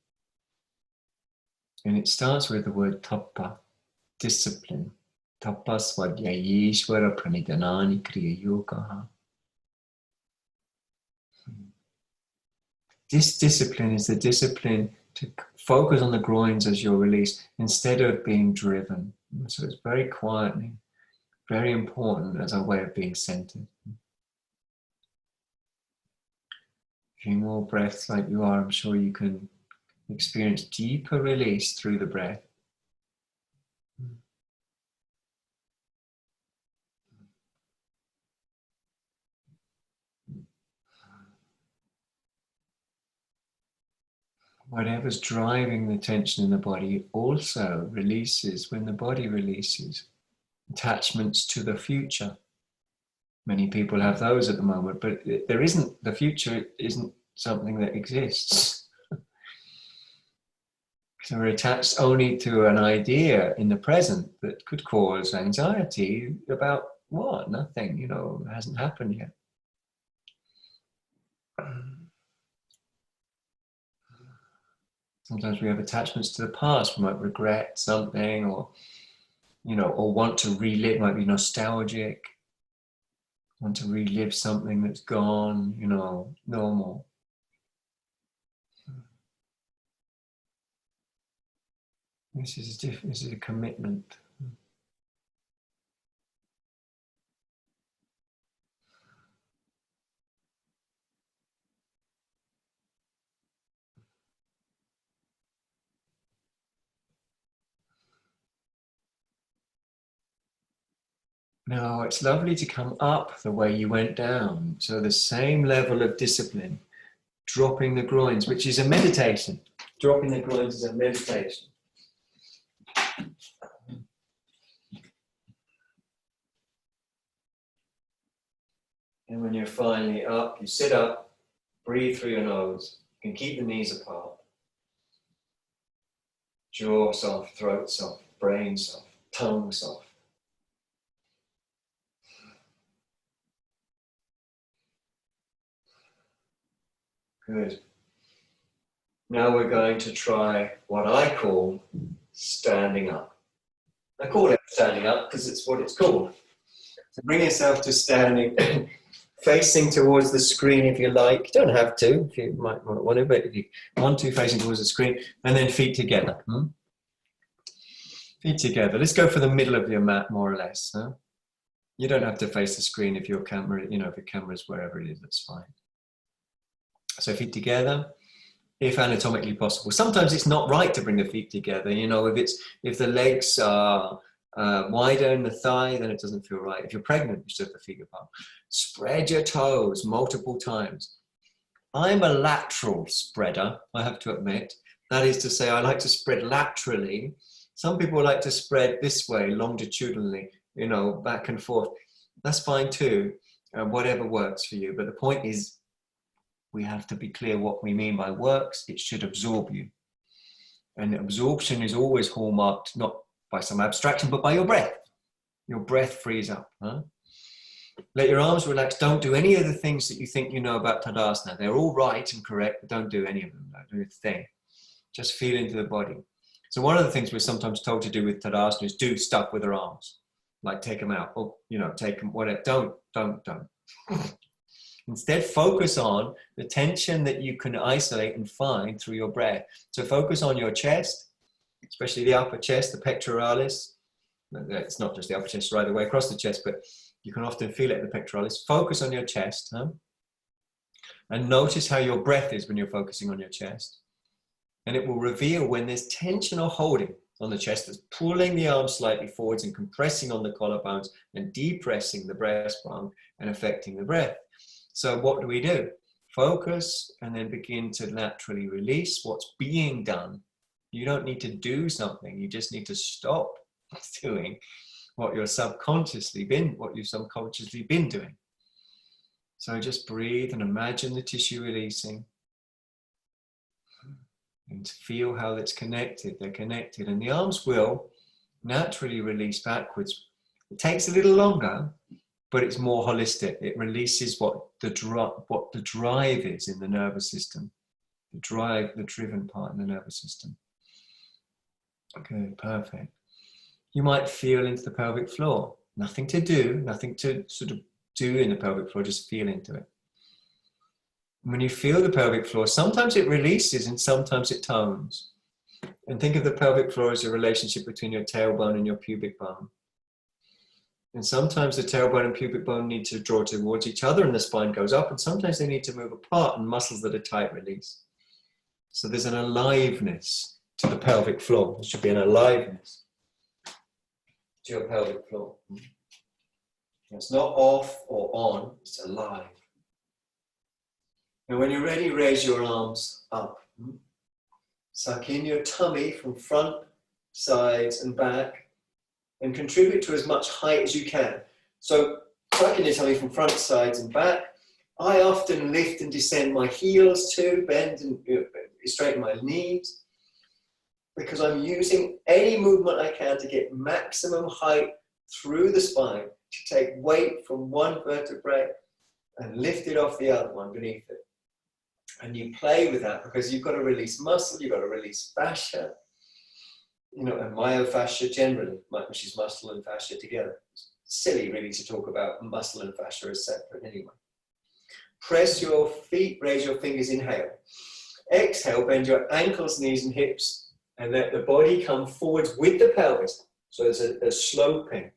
And it starts with the word tapa, discipline. Tapasvadyayeshvara pranitanani kriya yogaha. This discipline is the discipline to focus on the groins as you're released instead of being driven. So it's very quietening, very important as a way of being centered. A few more breaths like you are, I'm sure you can experience deeper release through the breath. Whatever's driving the tension in the body also releases when the body releases. Attachments to the future. Many people have those at the moment, but the future isn't something that exists. So we're attached only to an idea in the present that could cause anxiety about what? Nothing, it hasn't happened yet. Sometimes we have attachments to the past. We might regret something or want to relive, might be nostalgic, want to relive something that's gone, normal. This is a commitment. Now, it's lovely to come up the way you went down. So the same level of discipline, dropping the groins, which is a meditation. Dropping the groins is a meditation. And when you're finally up, you sit up, breathe through your nose. You can keep the knees apart. Jaw soft, throat soft, brain soft, tongue soft. Good. Now we're going to try what I call standing up. I call it standing up because it's what it's called. So bring yourself to standing, facing towards the screen if you like. You don't have to, if you might not want to, but if you want to, facing towards the screen, and then feet together. Feet together. Let's go for the middle of your mat, more or less. Huh? You don't have to face the screen if your camera, if your camera's wherever it is, that's fine. So feet together, if anatomically possible. Sometimes it's not right to bring the feet together. If the legs are wider in the thigh, then it doesn't feel right. If you're pregnant, you should have the feet apart. Spread your toes multiple times. I'm a lateral spreader, I have to admit. That is to say, I like to spread laterally. Some people like to spread this way, longitudinally, back and forth. That's fine too, whatever works for you. But the point is, we have to be clear what we mean by works. It should absorb you. And absorption is always hallmarked, not by some abstraction, but by your breath. Your breath frees up. Huh? Let your arms relax. Don't do any of the things that you think you know about Tadasana. They're all right and correct, but don't do any of them. Don't do a thing. Just feel into the body. So one of the things we're sometimes told to do with Tadasana is do stuff with our arms. Like take them out, or, take them, whatever. Don't. Instead, focus on the tension that you can isolate and find through your breath. So focus on your chest, especially the upper chest, the pectoralis. It's not just the upper chest right the way across the chest, but you can often feel it in the pectoralis. Focus on your chest, and notice how your breath is when you're focusing on your chest. And it will reveal when there's tension or holding on the chest that's pulling the arms slightly forwards and compressing on the collarbones and depressing the breastbone and affecting the breath. So what do? Focus and then begin to naturally release what's being done. You don't need to do something. You just need to stop doing what you've subconsciously been doing. So just breathe and imagine the tissue releasing. And feel how it's connected. They're connected. And the arms will naturally release backwards. It takes a little longer, but it's more holistic. It releases what the drive is in the nervous system. The driven part in the nervous system. Okay, perfect. You might feel into the pelvic floor. Nothing to do, nothing to sort of do in the pelvic floor, just feel into it. When you feel the pelvic floor, sometimes it releases and sometimes it tones. And think of the pelvic floor as a relationship between your tailbone and your pubic bone. And sometimes the tailbone and pubic bone need to draw towards each other and the spine goes up, and sometimes they need to move apart and muscles that are tight release. So there's an aliveness to the pelvic floor. There should be an aliveness to your pelvic floor. It's not off or on, it's alive. And when you're ready, raise your arms up. Suck in your tummy from front, sides and back, and contribute to as much height as you can. So suck in your tummy from front, sides and back. I often lift and descend my heels too, bend and straighten my knees, because I'm using any movement I can to get maximum height through the spine, to take weight from one vertebrae and lift it off the other one beneath it. And you play with that because you've got to release muscle, you've got to release fascia, and myofascia generally, which is muscle and fascia together. It's silly really to talk about muscle and fascia as separate anyway. Press your feet, raise your fingers, inhale. Exhale, bend your ankles, knees and hips, and let the body come forwards with the pelvis. So there's a sloping.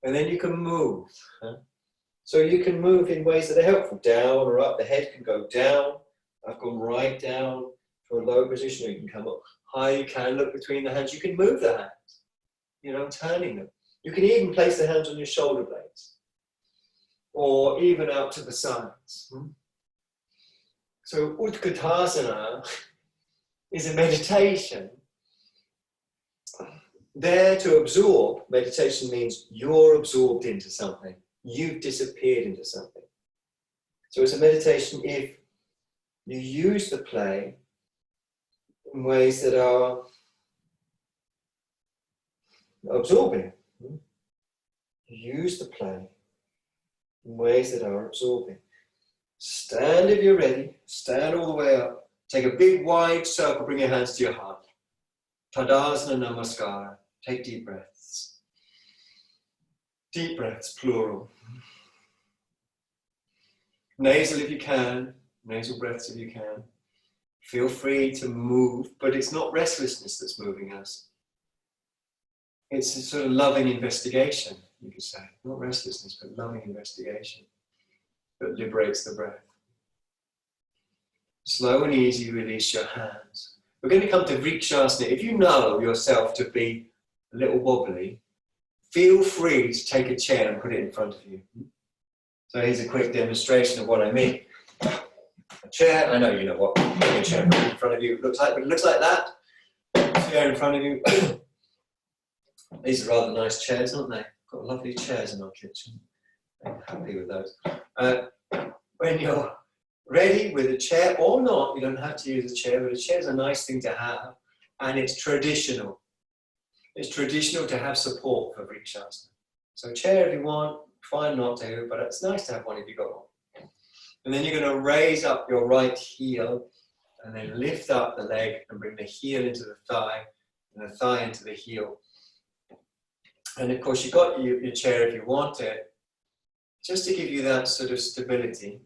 And then you can move. So you can move in ways that are helpful, down or up. The head can go down. I've gone right down to a low position, or you can come up high. You can look between the hands. You can move the hands, turning them. You can even place the hands on your shoulder blades, or even out to the sides. So Utkatasana is a meditation there to absorb. Meditation means you're absorbed into something. You've disappeared into something. So it's a meditation if you use the play in ways that are absorbing. You use the play in ways that are absorbing. Stand if you're ready. Stand all the way up. Take a big wide circle. Bring your hands to your heart. Tadasana Namaskara. Take deep breaths. Deep breaths, plural. Nasal if you can. Nasal breaths if you can. Feel free to move, but it's not restlessness that's moving us. It's a sort of loving investigation, you could say. Not restlessness, but loving investigation that liberates the breath. Slow and easy, release your hands. We're going to come to Vrikshasana. If you know yourself to be a little wobbly, feel free to take a chair and put it in front of you. So here's a quick demonstration of what I mean. A chair, I know you know what a chair in front of you looks like, but it looks like that. Chair in front of you. These are rather nice chairs, aren't they? Got lovely chairs in our kitchen. I'm happy with those. When you're ready with a chair or not, you don't have to use a chair, but a chair is a nice thing to have, and it's traditional. It's traditional to have support for Vrikshasana. So chair if you want, fine not to, but it's nice to have one if you've got one. And then you're going to raise up your right heel and then lift up the leg and bring the heel into the thigh and the thigh into the heel. And of course you've got your chair if you want it, just to give you that sort of stability.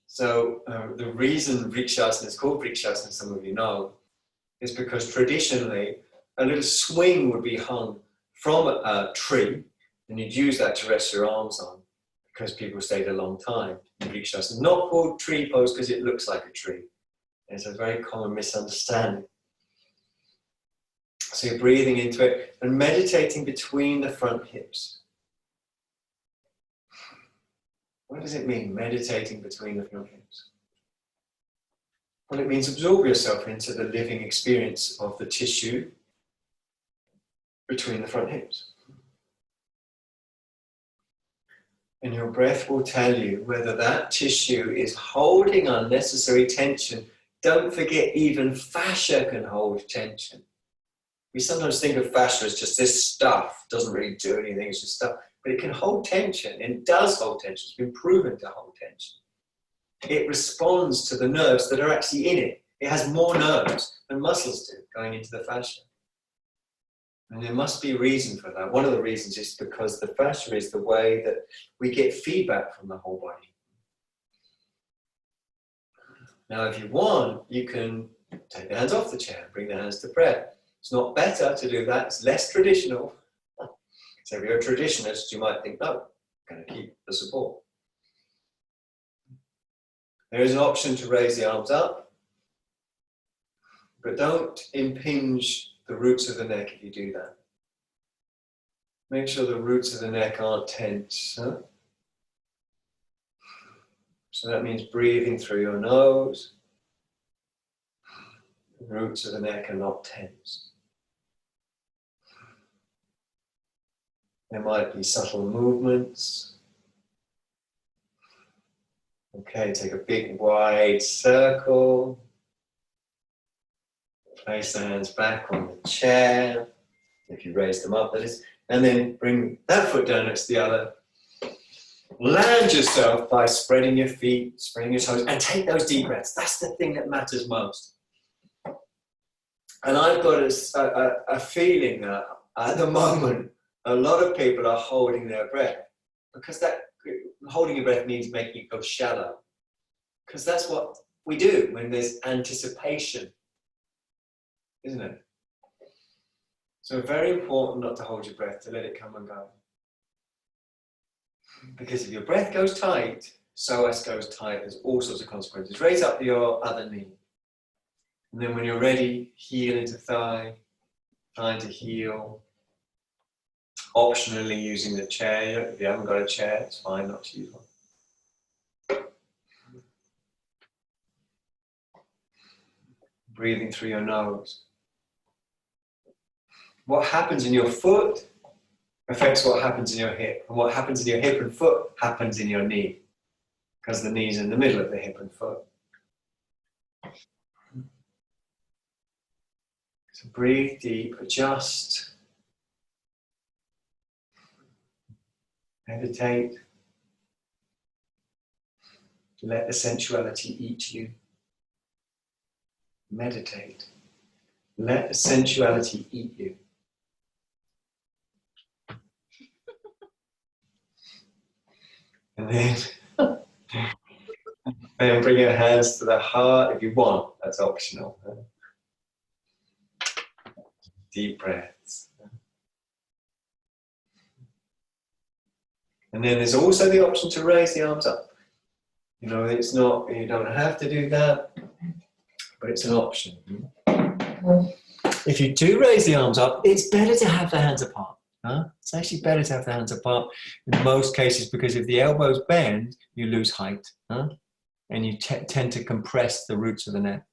So the reason Vrikshasana is called Vrikshasana, some of you know, is because traditionally a little swing would be hung from a tree, and you'd use that to rest your arms on, because people stayed a long time in Vrikshasana. Not called tree pose because it looks like a tree. It's a very common misunderstanding. So you're breathing into it and meditating between the front hips. What does it mean, meditating between the front hips? Well, it means absorb yourself into the living experience of the tissue between the front hips. And your breath will tell you whether that tissue is holding unnecessary tension. Don't forget, even fascia can hold tension. We sometimes think of fascia as just this stuff, doesn't really do anything, it's just stuff. But it can hold tension, and it does hold tension. It's been proven to hold tension. It responds to the nerves that are actually in it. It has more nerves than muscles do going into the fascia. And there must be a reason for that. One of the reasons is because the fascia is the way that we get feedback from the whole body. Now, if you want, you can take the hands off the chair, bring the hands to prayer. It's not better to do that, it's less traditional. So if you're a traditionalist, you might think, no, I'm going to keep the support. There is an option to raise the arms up, but don't impinge the roots of the neck if you do that. Make sure the roots of the neck aren't tense. Huh? So that means breathing through your nose. The roots of the neck are not tense. There might be subtle movements. Okay, take a big wide circle. Place the hands back on the chair, if you raise them up, that is. And then bring that foot down next to the other. Land yourself by spreading your feet, spreading your toes, and take those deep breaths. That's the thing that matters most. And I've got a feeling that at the moment, a lot of people are holding their breath, because that holding your breath means making it go shallow. Because that's what we do when there's anticipation, isn't it? So very important not to hold your breath, to let it come and go. Because if your breath goes tight, psoas goes tight, there's all sorts of consequences. Raise up your other knee. And then when you're ready, heel into thigh, thigh to heel. Optionally using the chair. If you haven't got a chair, it's fine not to use one. Breathing through your nose. What happens in your foot affects what happens in your hip. And what happens in your hip and foot happens in your knee. Because the knee's in the middle of the hip and foot. So breathe deep, adjust. Meditate. Let the sensuality eat you. Meditate. Let the sensuality eat you. And then bring your hands to the heart if you want. That's optional. Deep breaths. And then there's also the option to raise the arms up. You know, it's not, you don't have to do that, but it's an option. If you do raise the arms up, it's better to have the hands apart. Huh? It's actually better to have the hands apart in most cases, because if the elbows bend, you lose height. Huh? And you tend to compress the roots of the neck.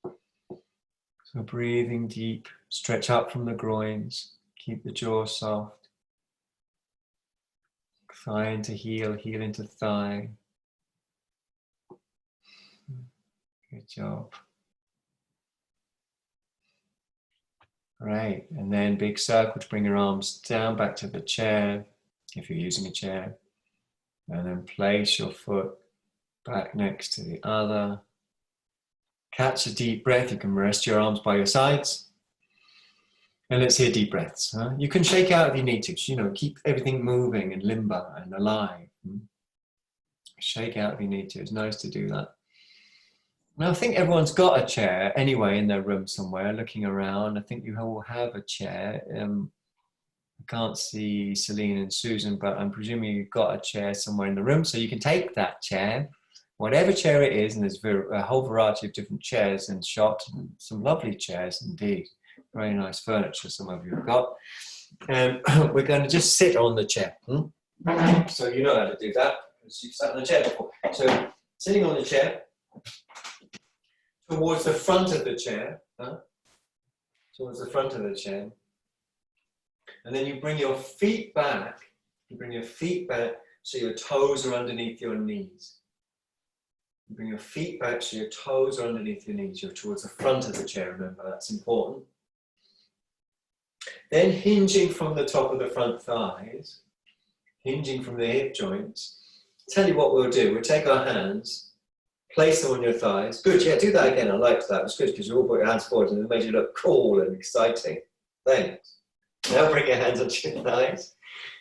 So breathing deep, stretch up from the groins, keep the jaw soft. Thigh into heel, heel into thigh. Good job. Right, and then big circle to bring your arms down back to the chair, if you're using a chair. And then place your foot back next to the other. Catch a deep breath. You can rest your arms by your sides. And let's hear deep breaths. Huh? You can shake out if you need to. You know, keep everything moving and limber and alive. Shake out if you need to. It's nice to do that. Now, I think everyone's got a chair anyway in their room somewhere, looking around. I think you all have a chair. I can't see Celine and Susan, but I'm presuming you've got a chair somewhere in the room. So you can take that chair, whatever chair it is, and there's a whole variety of different chairs in shops, and some lovely chairs indeed. Very nice furniture some of you have got. And we're going to just sit on the chair. So you know how to do that, because you've sat on the chair before. So sitting on the chair, towards the front of the chair, towards the front of the chair. And then you bring your feet back. You bring your feet back so your toes are underneath your knees. You bring your feet back so your toes are underneath your knees. You're towards the front of the chair, remember, that's important. Then hinging from the top of the front thighs, hinging from the hip joints. Tell you what we'll do. We'll take our hands, place them on your thighs. Good, yeah, do that again. I liked that. It was good because you all put your hands forward and it made you look cool and exciting. Thanks. Now bring your hands onto your thighs.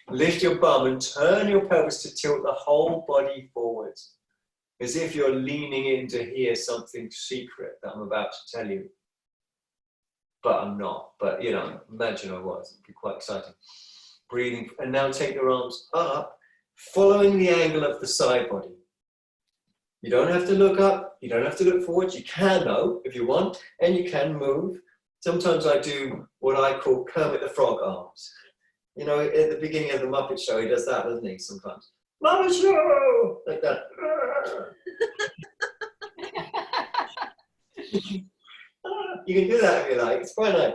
Lift your bum and turn your pelvis to tilt the whole body forwards. as if you're leaning in to hear something secret that I'm about to tell you. But I'm not. But, you know, imagine I was. It'd be quite exciting. Breathing. And now take your arms up, following the angle of the side body. You don't have to look up. You don't have to look forward. You can, though, if you want. And you can move. Sometimes I do what I call Kermit the Frog arms. You know, at the beginning of the Muppet Show, he does that, doesn't he, sometimes? Muppet Show! Like that. You can do that if you like. It's quite nice.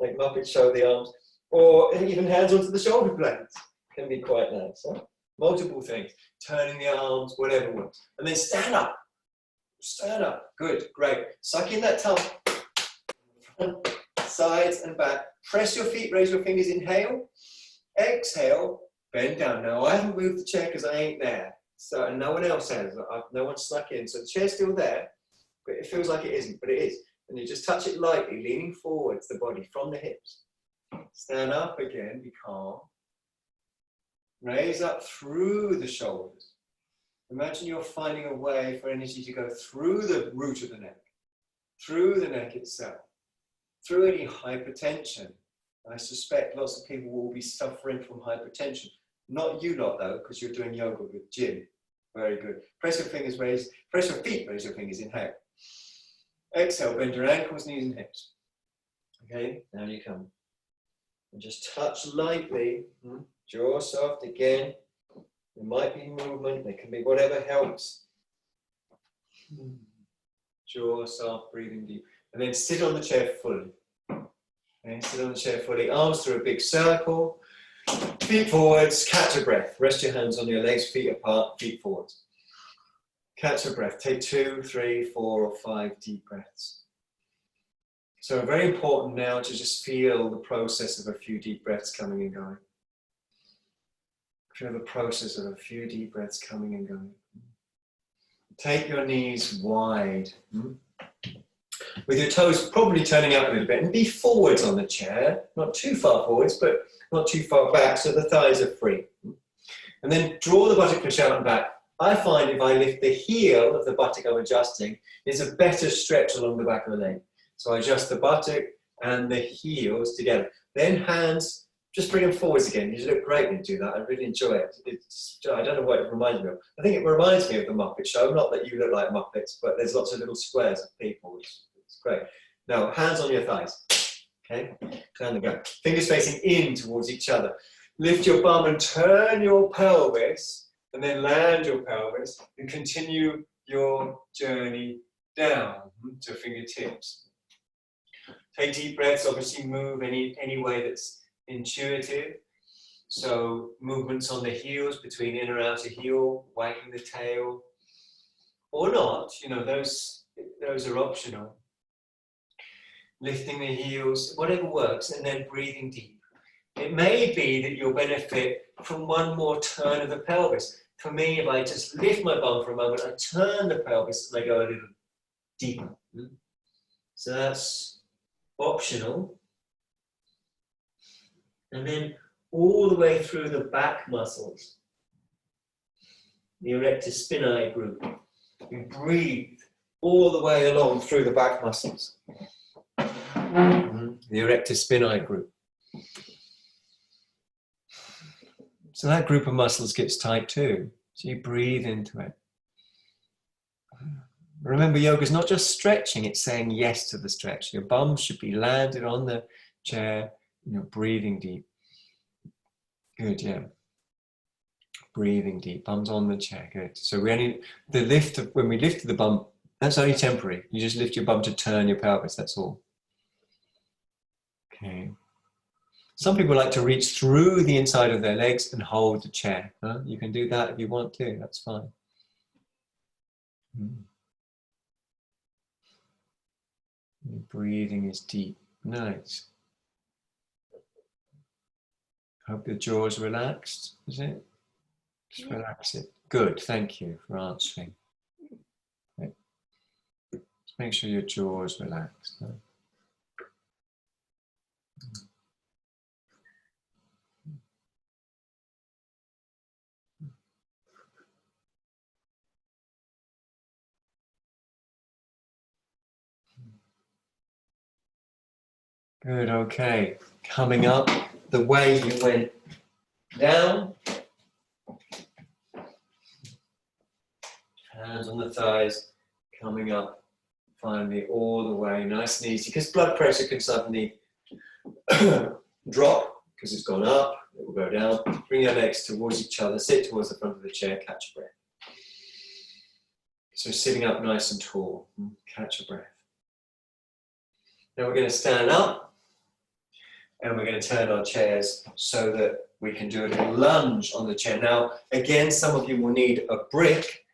Like Muppet Show, the arms. Or even hands onto the shoulder blades. Can be quite nice. Huh? Multiple things. Turning the arms, whatever one. And then stand up. Stand up. Good, great. Suck in that tongue. Front, sides and back. Press your feet, raise your fingers, inhale. Exhale, bend down. Now, I haven't moved the chair because I ain't there. So, and no one else has. No one snuck in. So the chair's still there, but it feels like it isn't, but it is. And you just touch it lightly, leaning forwards the body from the hips. Stand up again, be calm. Raise up through the shoulders. Imagine you're finding a way for energy to go through the root of the neck itself, through any hypertension. I suspect lots of people will be suffering from hypertension. Not you lot though, because you're doing yoga with Jim. Very good. Press your fingers, press your feet, raise your fingers, inhale. Exhale, bend your ankles, knees and hips. Okay, now you come. And just touch lightly, jaw soft again. There might be movement, there can be whatever helps. Jaw soft, breathing deep. And then sit on the chair fully. Okay, sit on the chair fully, arms through a big circle. Feet forwards, catch a breath. Rest your hands on your legs, feet apart, feet forwards. Catch a breath. Take 2, 3, 4 or 5 deep breaths. So very important now to just feel the process of a few deep breaths coming and going. Feel the process of a few deep breaths coming and going. Take your knees wide. With your toes probably turning out a little bit, and be forwards on the chair. Not too far forwards, but not too far back, so the thighs are free. And then draw the buttock push out and back. I find if I lift the heel of the buttock I'm adjusting, there's a better stretch along the back of the leg. So I adjust the buttock and the heels together. Then hands, just bring them forwards again. You look great when you do that. I really enjoy it. I don't know what it reminds me of. I think it reminds me of the Muppet Show. Not that you look like Muppets, but there's lots of little squares of people. It's great. Now, hands on your thighs. Okay, turn the go. Fingers facing in towards each other. Lift your bum and turn your pelvis. And then land your pelvis and continue your journey down to fingertips. Take deep breaths, obviously move any way that's intuitive. So movements on the heels, between inner outer heel, wagging the tail, or not, you know, those are optional. Lifting the heels, whatever works, and then breathing deep. It may be that you'll benefit from one more turn of the pelvis. For me, if I just lift my bum for a moment, I turn the pelvis and I go a little deeper. So that's optional. And then all the way through the back muscles, the erector spinae group. You breathe all the way along through the back muscles. The erector spinae group. So that group of muscles gets tight too. So you breathe into it. Remember, yoga is not just stretching, it's saying yes to the stretch. Your bum should be landed on the chair, you know, breathing deep. Good, yeah. Breathing deep, bum's on the chair, good. So when we lift the bum, that's only temporary. You just lift your bum to turn your pelvis, that's all. Okay. Some people like to reach through the inside of their legs and hold the chair. Huh? You can do that if you want to, that's fine. Your breathing is deep. Nice. Hope the jaw's relaxed, is it? Just relax it. Good, thank you for answering. Okay. Just make sure your jaw is relaxed. Huh? Good, okay. Coming up the way you went down. Hands on the thighs, coming up finally all the way, nice and easy, because blood pressure can suddenly drop because it's gone up, it will go down. Bring your legs towards each other, sit towards the front of the chair, catch a breath. So sitting up nice and tall, catch a breath. Now we're going to stand up and we're going to turn our chairs so that we can do a little lunge on the chair. Now, again, some of you will need a brick.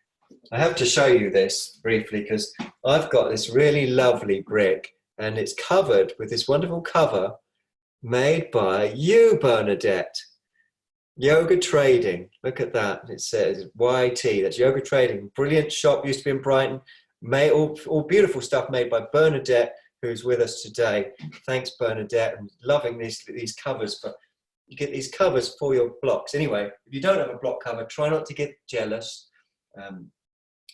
I have to show you this briefly because I've got this really lovely brick and it's covered with this wonderful cover made by you, Bernadette. Yoga Trading. Look at that. It says YT. That's Yoga Trading. Brilliant shop. Used to be in Brighton. All beautiful stuff made by Bernadette, who's with us today. Thanks, Bernadette. I'm loving these covers. But you get these covers for your blocks. Anyway, if you don't have a block cover, try not to get jealous.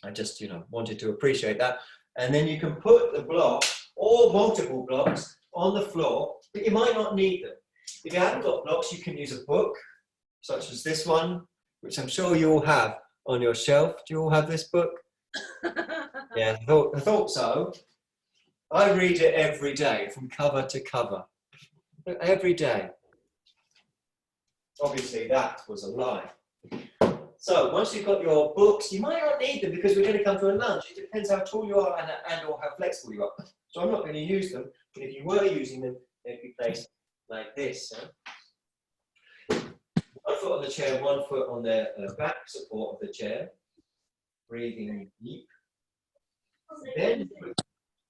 I just, wanted to appreciate that. And then you can put the block or multiple blocks on the floor, but you might not need them. If you haven't got blocks, you can use a book, such as this one, which I'm sure you all have on your shelf. Do you all have this book? Yeah, I thought so. I read it every day, from cover to cover. Every day. Obviously, that was a lie. So once you've got your books, you might not need them because we're going to come to a lunge. It depends how tall you are and or how flexible you are. So I'm not going to use them, but if you were using them, they'd be placed like this. Huh? 1 foot on the chair, 1 foot on the back support of the chair. Breathing deep. Then put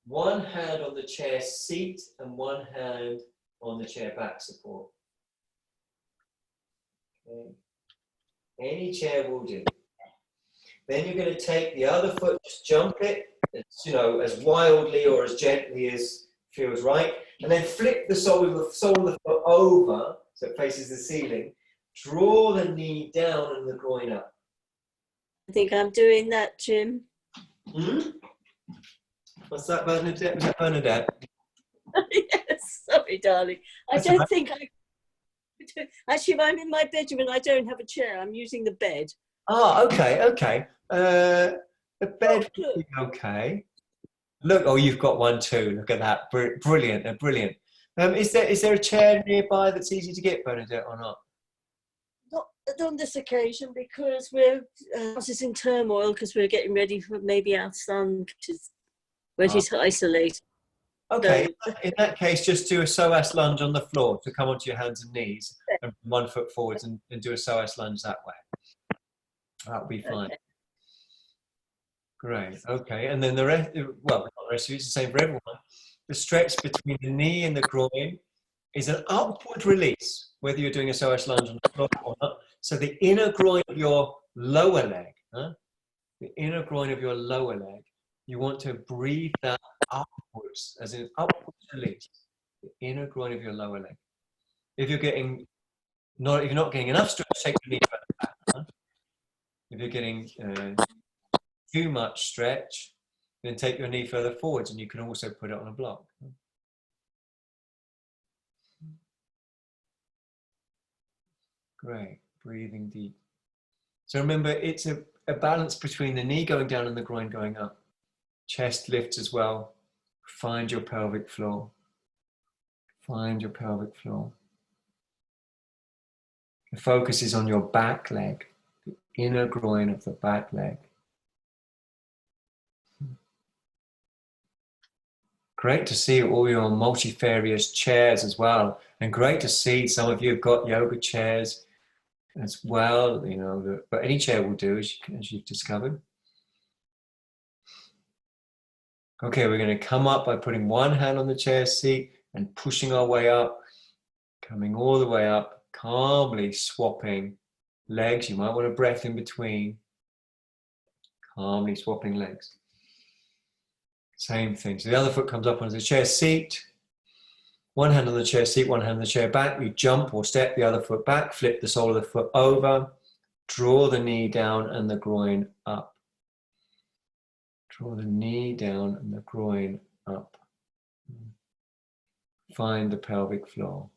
1 hand on the chair seat and 1 hand on the chair back support. Okay. Any chair will do. Then you're going to take the other foot, just jump it, as wildly or as gently as feels right, and then flip the sole of the foot over so it faces the ceiling. Draw the knee down and the groin up. I think I'm doing that, Jim. What's that, Bernadette? Was that Bernadette? Yes, sorry, darling. Actually, I'm in my bedroom and I don't have a chair. I'm using the bed. Oh, okay. The bed would be okay. Look, oh, you've got one too. Look at that. Brilliant. They're brilliant. Is there a chair nearby that's easy to get, Bernadette, or not? Not on this occasion because we're house is in turmoil because we're getting ready for maybe our son, which is isolated. Okay, in that case, just do a psoas lunge on the floor to come onto your hands and knees and 1 foot forwards and do a psoas lunge that way. That'll be fine. Okay. Great, okay. And then the rest, well, not the rest of it's the same for everyone. The stretch between the knee and the groin is an upward release, whether you're doing a psoas lunge on the floor or not. So the inner groin of your lower leg, the inner groin of your lower leg, you want to breathe that upwards, as in upwards release, the inner groin of your lower leg. If you're not getting enough stretch, take your knee further back. If you're getting too much stretch, then take your knee further forwards, and you can also put it on a block. Great, breathing deep. So remember, it's a balance between the knee going down and the groin going up. Chest lifts as well. Find your pelvic floor. Find your pelvic floor. The focus is on your back leg, the inner groin of the back leg. Great to see all your multifarious chairs as well. And great to see some of you have got yoga chairs as well, but any chair will do, as you've discovered. Okay, we're going to come up by putting 1 hand on the chair seat and pushing our way up, coming all the way up, calmly swapping legs. You might want a breath in between. Calmly swapping legs. Same thing. So the other foot comes up onto the chair seat. 1 hand on the chair seat, 1 hand on the chair back. You jump or step the other foot back, flip the sole of the foot over, draw the knee down and the groin up. Draw the knee down and the groin up. Find the pelvic floor.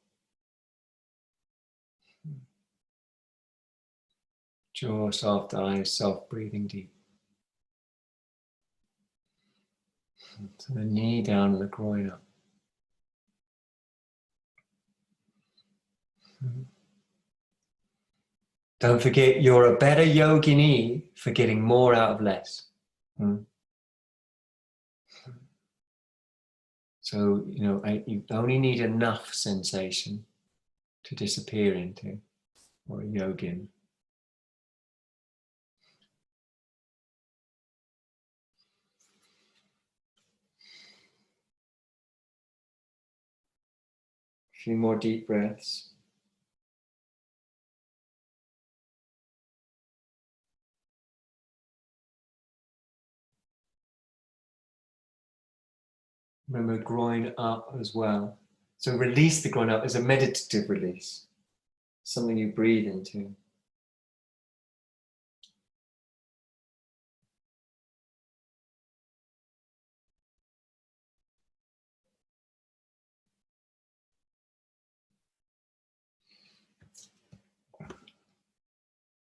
Jaw soft, eyes soft, breathing deep. So the knee down and the groin up. Don't forget, you're a better yogini for getting more out of less. So, you know, you only need enough sensation to disappear into, or a yogin. A few more deep breaths. Remember, groin up as well. So release the groin up as a meditative release. Something you breathe into.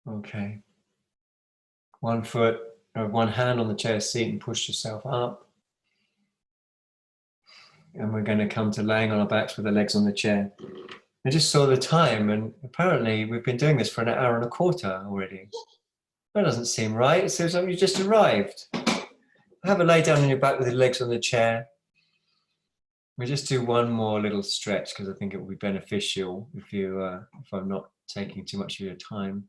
Okay. One foot or one hand on the chair seat and push yourself up. And we're going to come to laying on our backs with the legs on the chair. I just saw the time, and apparently we've been doing this for an hour and a quarter already. That doesn't seem right. It seems like you just arrived. Have a lay down on your back with your legs on the chair. We'll just do one more little stretch because I think it will be beneficial if I'm not taking too much of your time.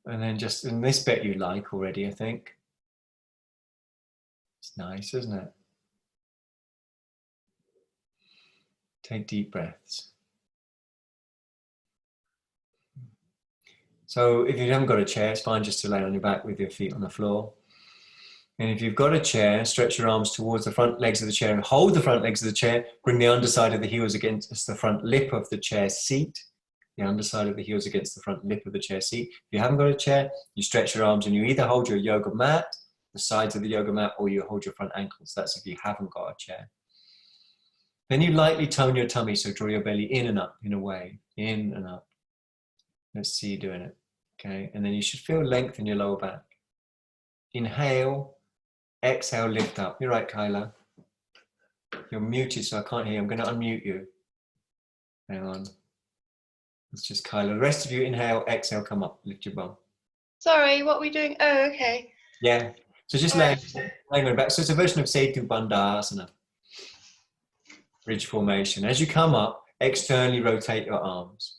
And then just in this bit you like already, I think. It's nice, isn't it? Take deep breaths. So if you haven't got a chair, it's fine just to lay on your back with your feet on the floor. And if you've got a chair, stretch your arms towards the front legs of the chair and hold the front legs of the chair. Bring the underside of the heels against the front lip of the chair seat. The underside of the heels against the front lip of the chair seat. If you haven't got a chair, you stretch your arms and you either hold your yoga mat, the sides of the yoga mat, or you hold your front ankles. That's if you haven't got a chair. Then you lightly tone your tummy, so draw your belly in and up in a wave, in and up. Let's see you doing it. Okay, and then you should feel length in your lower back. Inhale, exhale, lift up. You're right, Kyla. You're muted, so I can't hear you. I'm going to unmute you. Hang on. It's just Kyla. The rest of you, inhale, exhale, come up, lift your bum. Sorry, what are we doing? Oh, okay. Yeah. So just laying on your back. So it's a version of Setu Bandhasana. Bridge formation. As you come up, externally rotate your arms.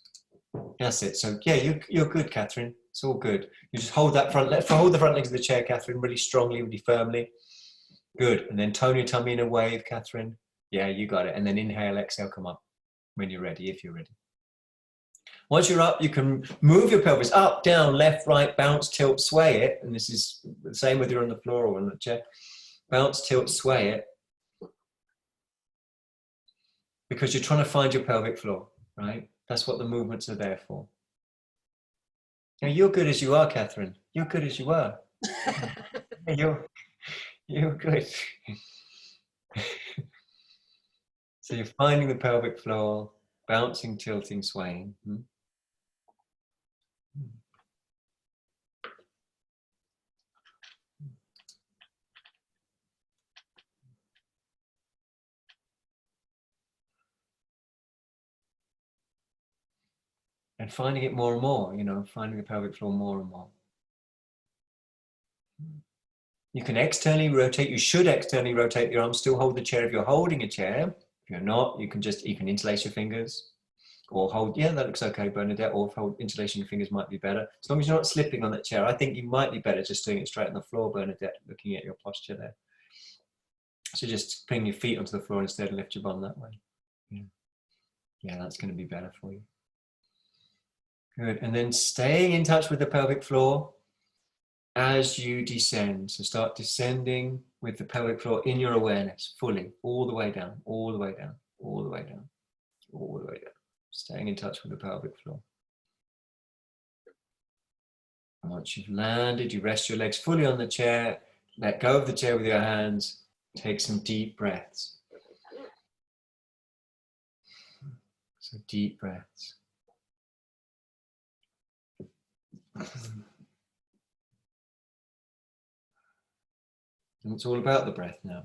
That's it. So yeah, you're good, Catherine. It's all good. You just hold that hold the front legs of the chair, Catherine, really strongly, really firmly. Good. And then tone your tummy in a wave, Catherine. Yeah, you got it. And then inhale, exhale, come up when you're ready, if you're ready. Once you're up, you can move your pelvis up, down, left, right, bounce, tilt, sway it. And this is the same whether you're on the floor or on the chair. Bounce, tilt, sway it. Because you're trying to find your pelvic floor, right? That's what the movements are there for. Now, you're good as you are, Catherine. You're good as you are. You're good. So you're finding the pelvic floor, bouncing, tilting, swaying. And finding it more and more, finding the pelvic floor more and more. You can externally rotate, you should externally rotate your arms, still hold the chair if you're holding a chair. If you're not, you can interlace your fingers or hold, yeah, that looks okay, Bernadette, or interlacing your fingers might be better. As long as you're not slipping on that chair, I think you might be better just doing it straight on the floor, Bernadette, looking at your posture there. So just bring your feet onto the floor instead and lift your bum that way. Yeah, that's going to be better for you. Good, and then staying in touch with the pelvic floor as you descend. So start descending with the pelvic floor in your awareness, fully, all the way down, all the way down, all the way down, all the way down. Staying in touch with the pelvic floor. And once you've landed, you rest your legs fully on the chair, let go of the chair with your hands, take some deep breaths. So deep breaths. And it's all about the breath now.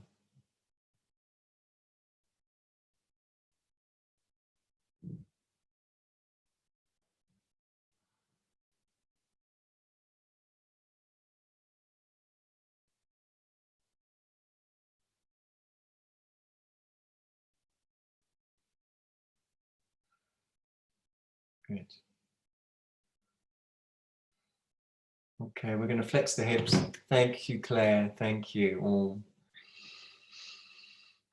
Good. Okay, we're going to flex the hips. Thank you, Claire. Thank you. Oh.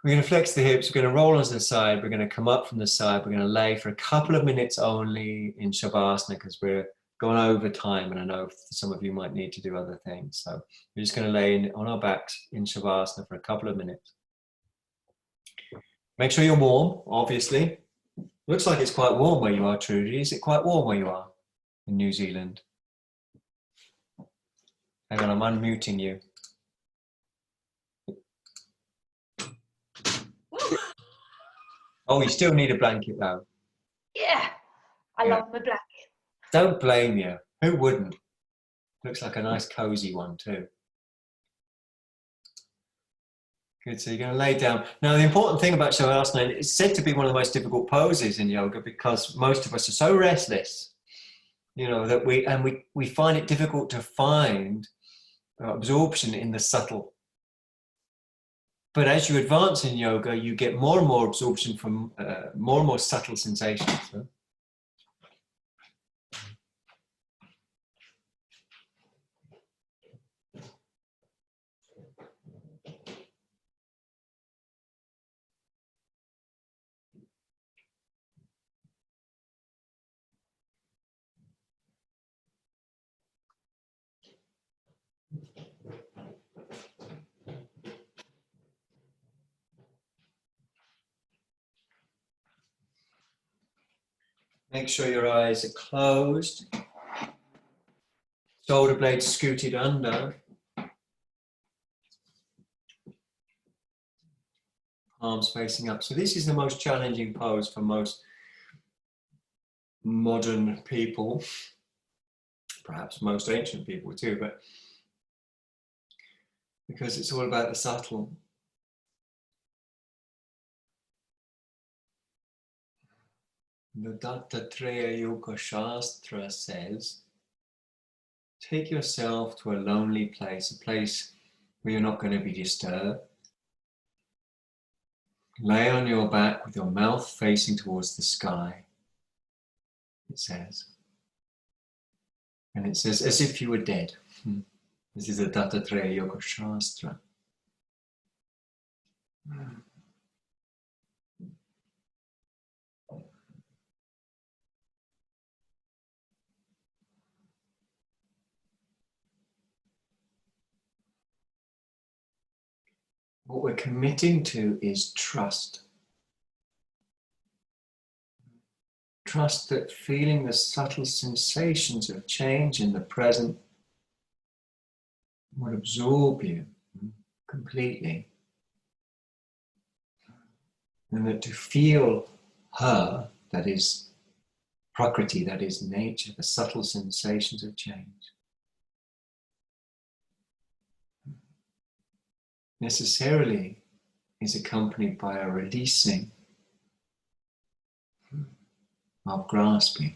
We're going to flex the hips. We're going to roll onto the side. We're going to come up from the side. We're going to lay for a couple of minutes only in Shavasana because we're going over time, and I know some of you might need to do other things. So we're just going to lay on our backs in Shavasana for a couple of minutes. Make sure you're warm, obviously. Looks like it's quite warm where you are, Trudy. Is it quite warm where you are in New Zealand? Hang on, I'm unmuting you. Oh, you still need a blanket though. Yeah, I Yeah. love my blanket. Don't blame you. Who wouldn't? Looks like a nice cozy one too. Good, so you're going to lay down. Now, the important thing about Shavasana, it's said to be one of the most difficult poses in yoga because most of us are so restless, you know, that we find it difficult to find absorption in the subtle. But as you advance in yoga, you get more and more absorption from more and more subtle sensations. Huh? Make sure your eyes are closed. Shoulder blades scooted under. Arms facing up. So this is the most challenging pose for most modern people, perhaps most ancient people too, but because it's all about the subtle. The Dattatreya Yoga Shastra says, take yourself to a lonely place, a place where you're not going to be disturbed. Lay on your back with your mouth facing towards the sky, it says. And it says, as if you were dead. This is the Dattatreya Yoga Shastra. What we're committing to is trust. Trust that feeling the subtle sensations of change in the present will absorb you completely. And that to feel her, that is Prakriti, that is nature, the subtle sensations of change, necessarily is accompanied by a releasing of grasping.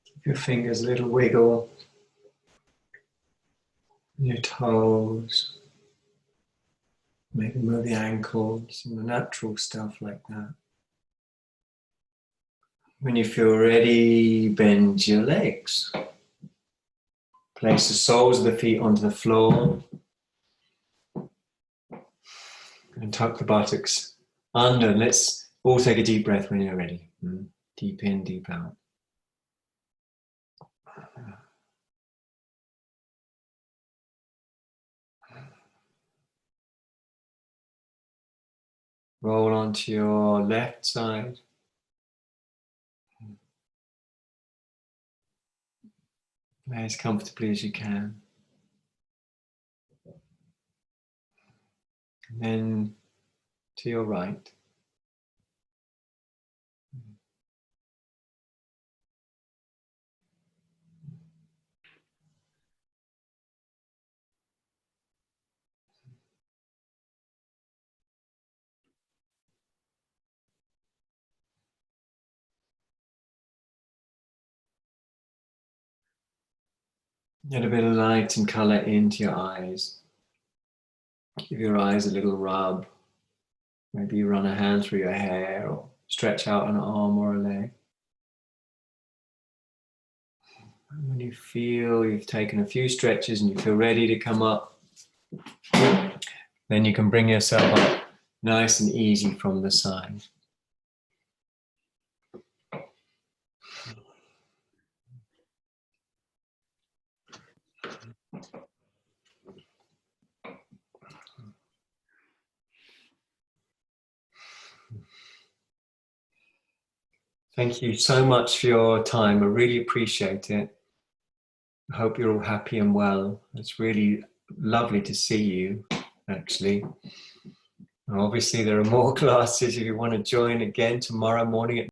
Give your fingers a little wiggle. Your toes. Maybe move the ankles and the natural stuff like that. When you feel ready, bend your legs. Place the soles of the feet onto the floor. And tuck the buttocks under. Let's all take a deep breath when you're ready. Deep in, deep out. Roll onto your left side. Lay as comfortably as you can. And then to your right. Get a bit of light and colour into your eyes. Give your eyes a little rub. Maybe you run a hand through your hair or stretch out an arm or a leg. And when you feel you've taken a few stretches and you feel ready to come up, then you can bring yourself up nice and easy from the side. Thank you so much for your time. I really appreciate it. I hope you're all happy and well. It's really lovely to see you, actually. And obviously, there are more classes if you want to join again tomorrow morning at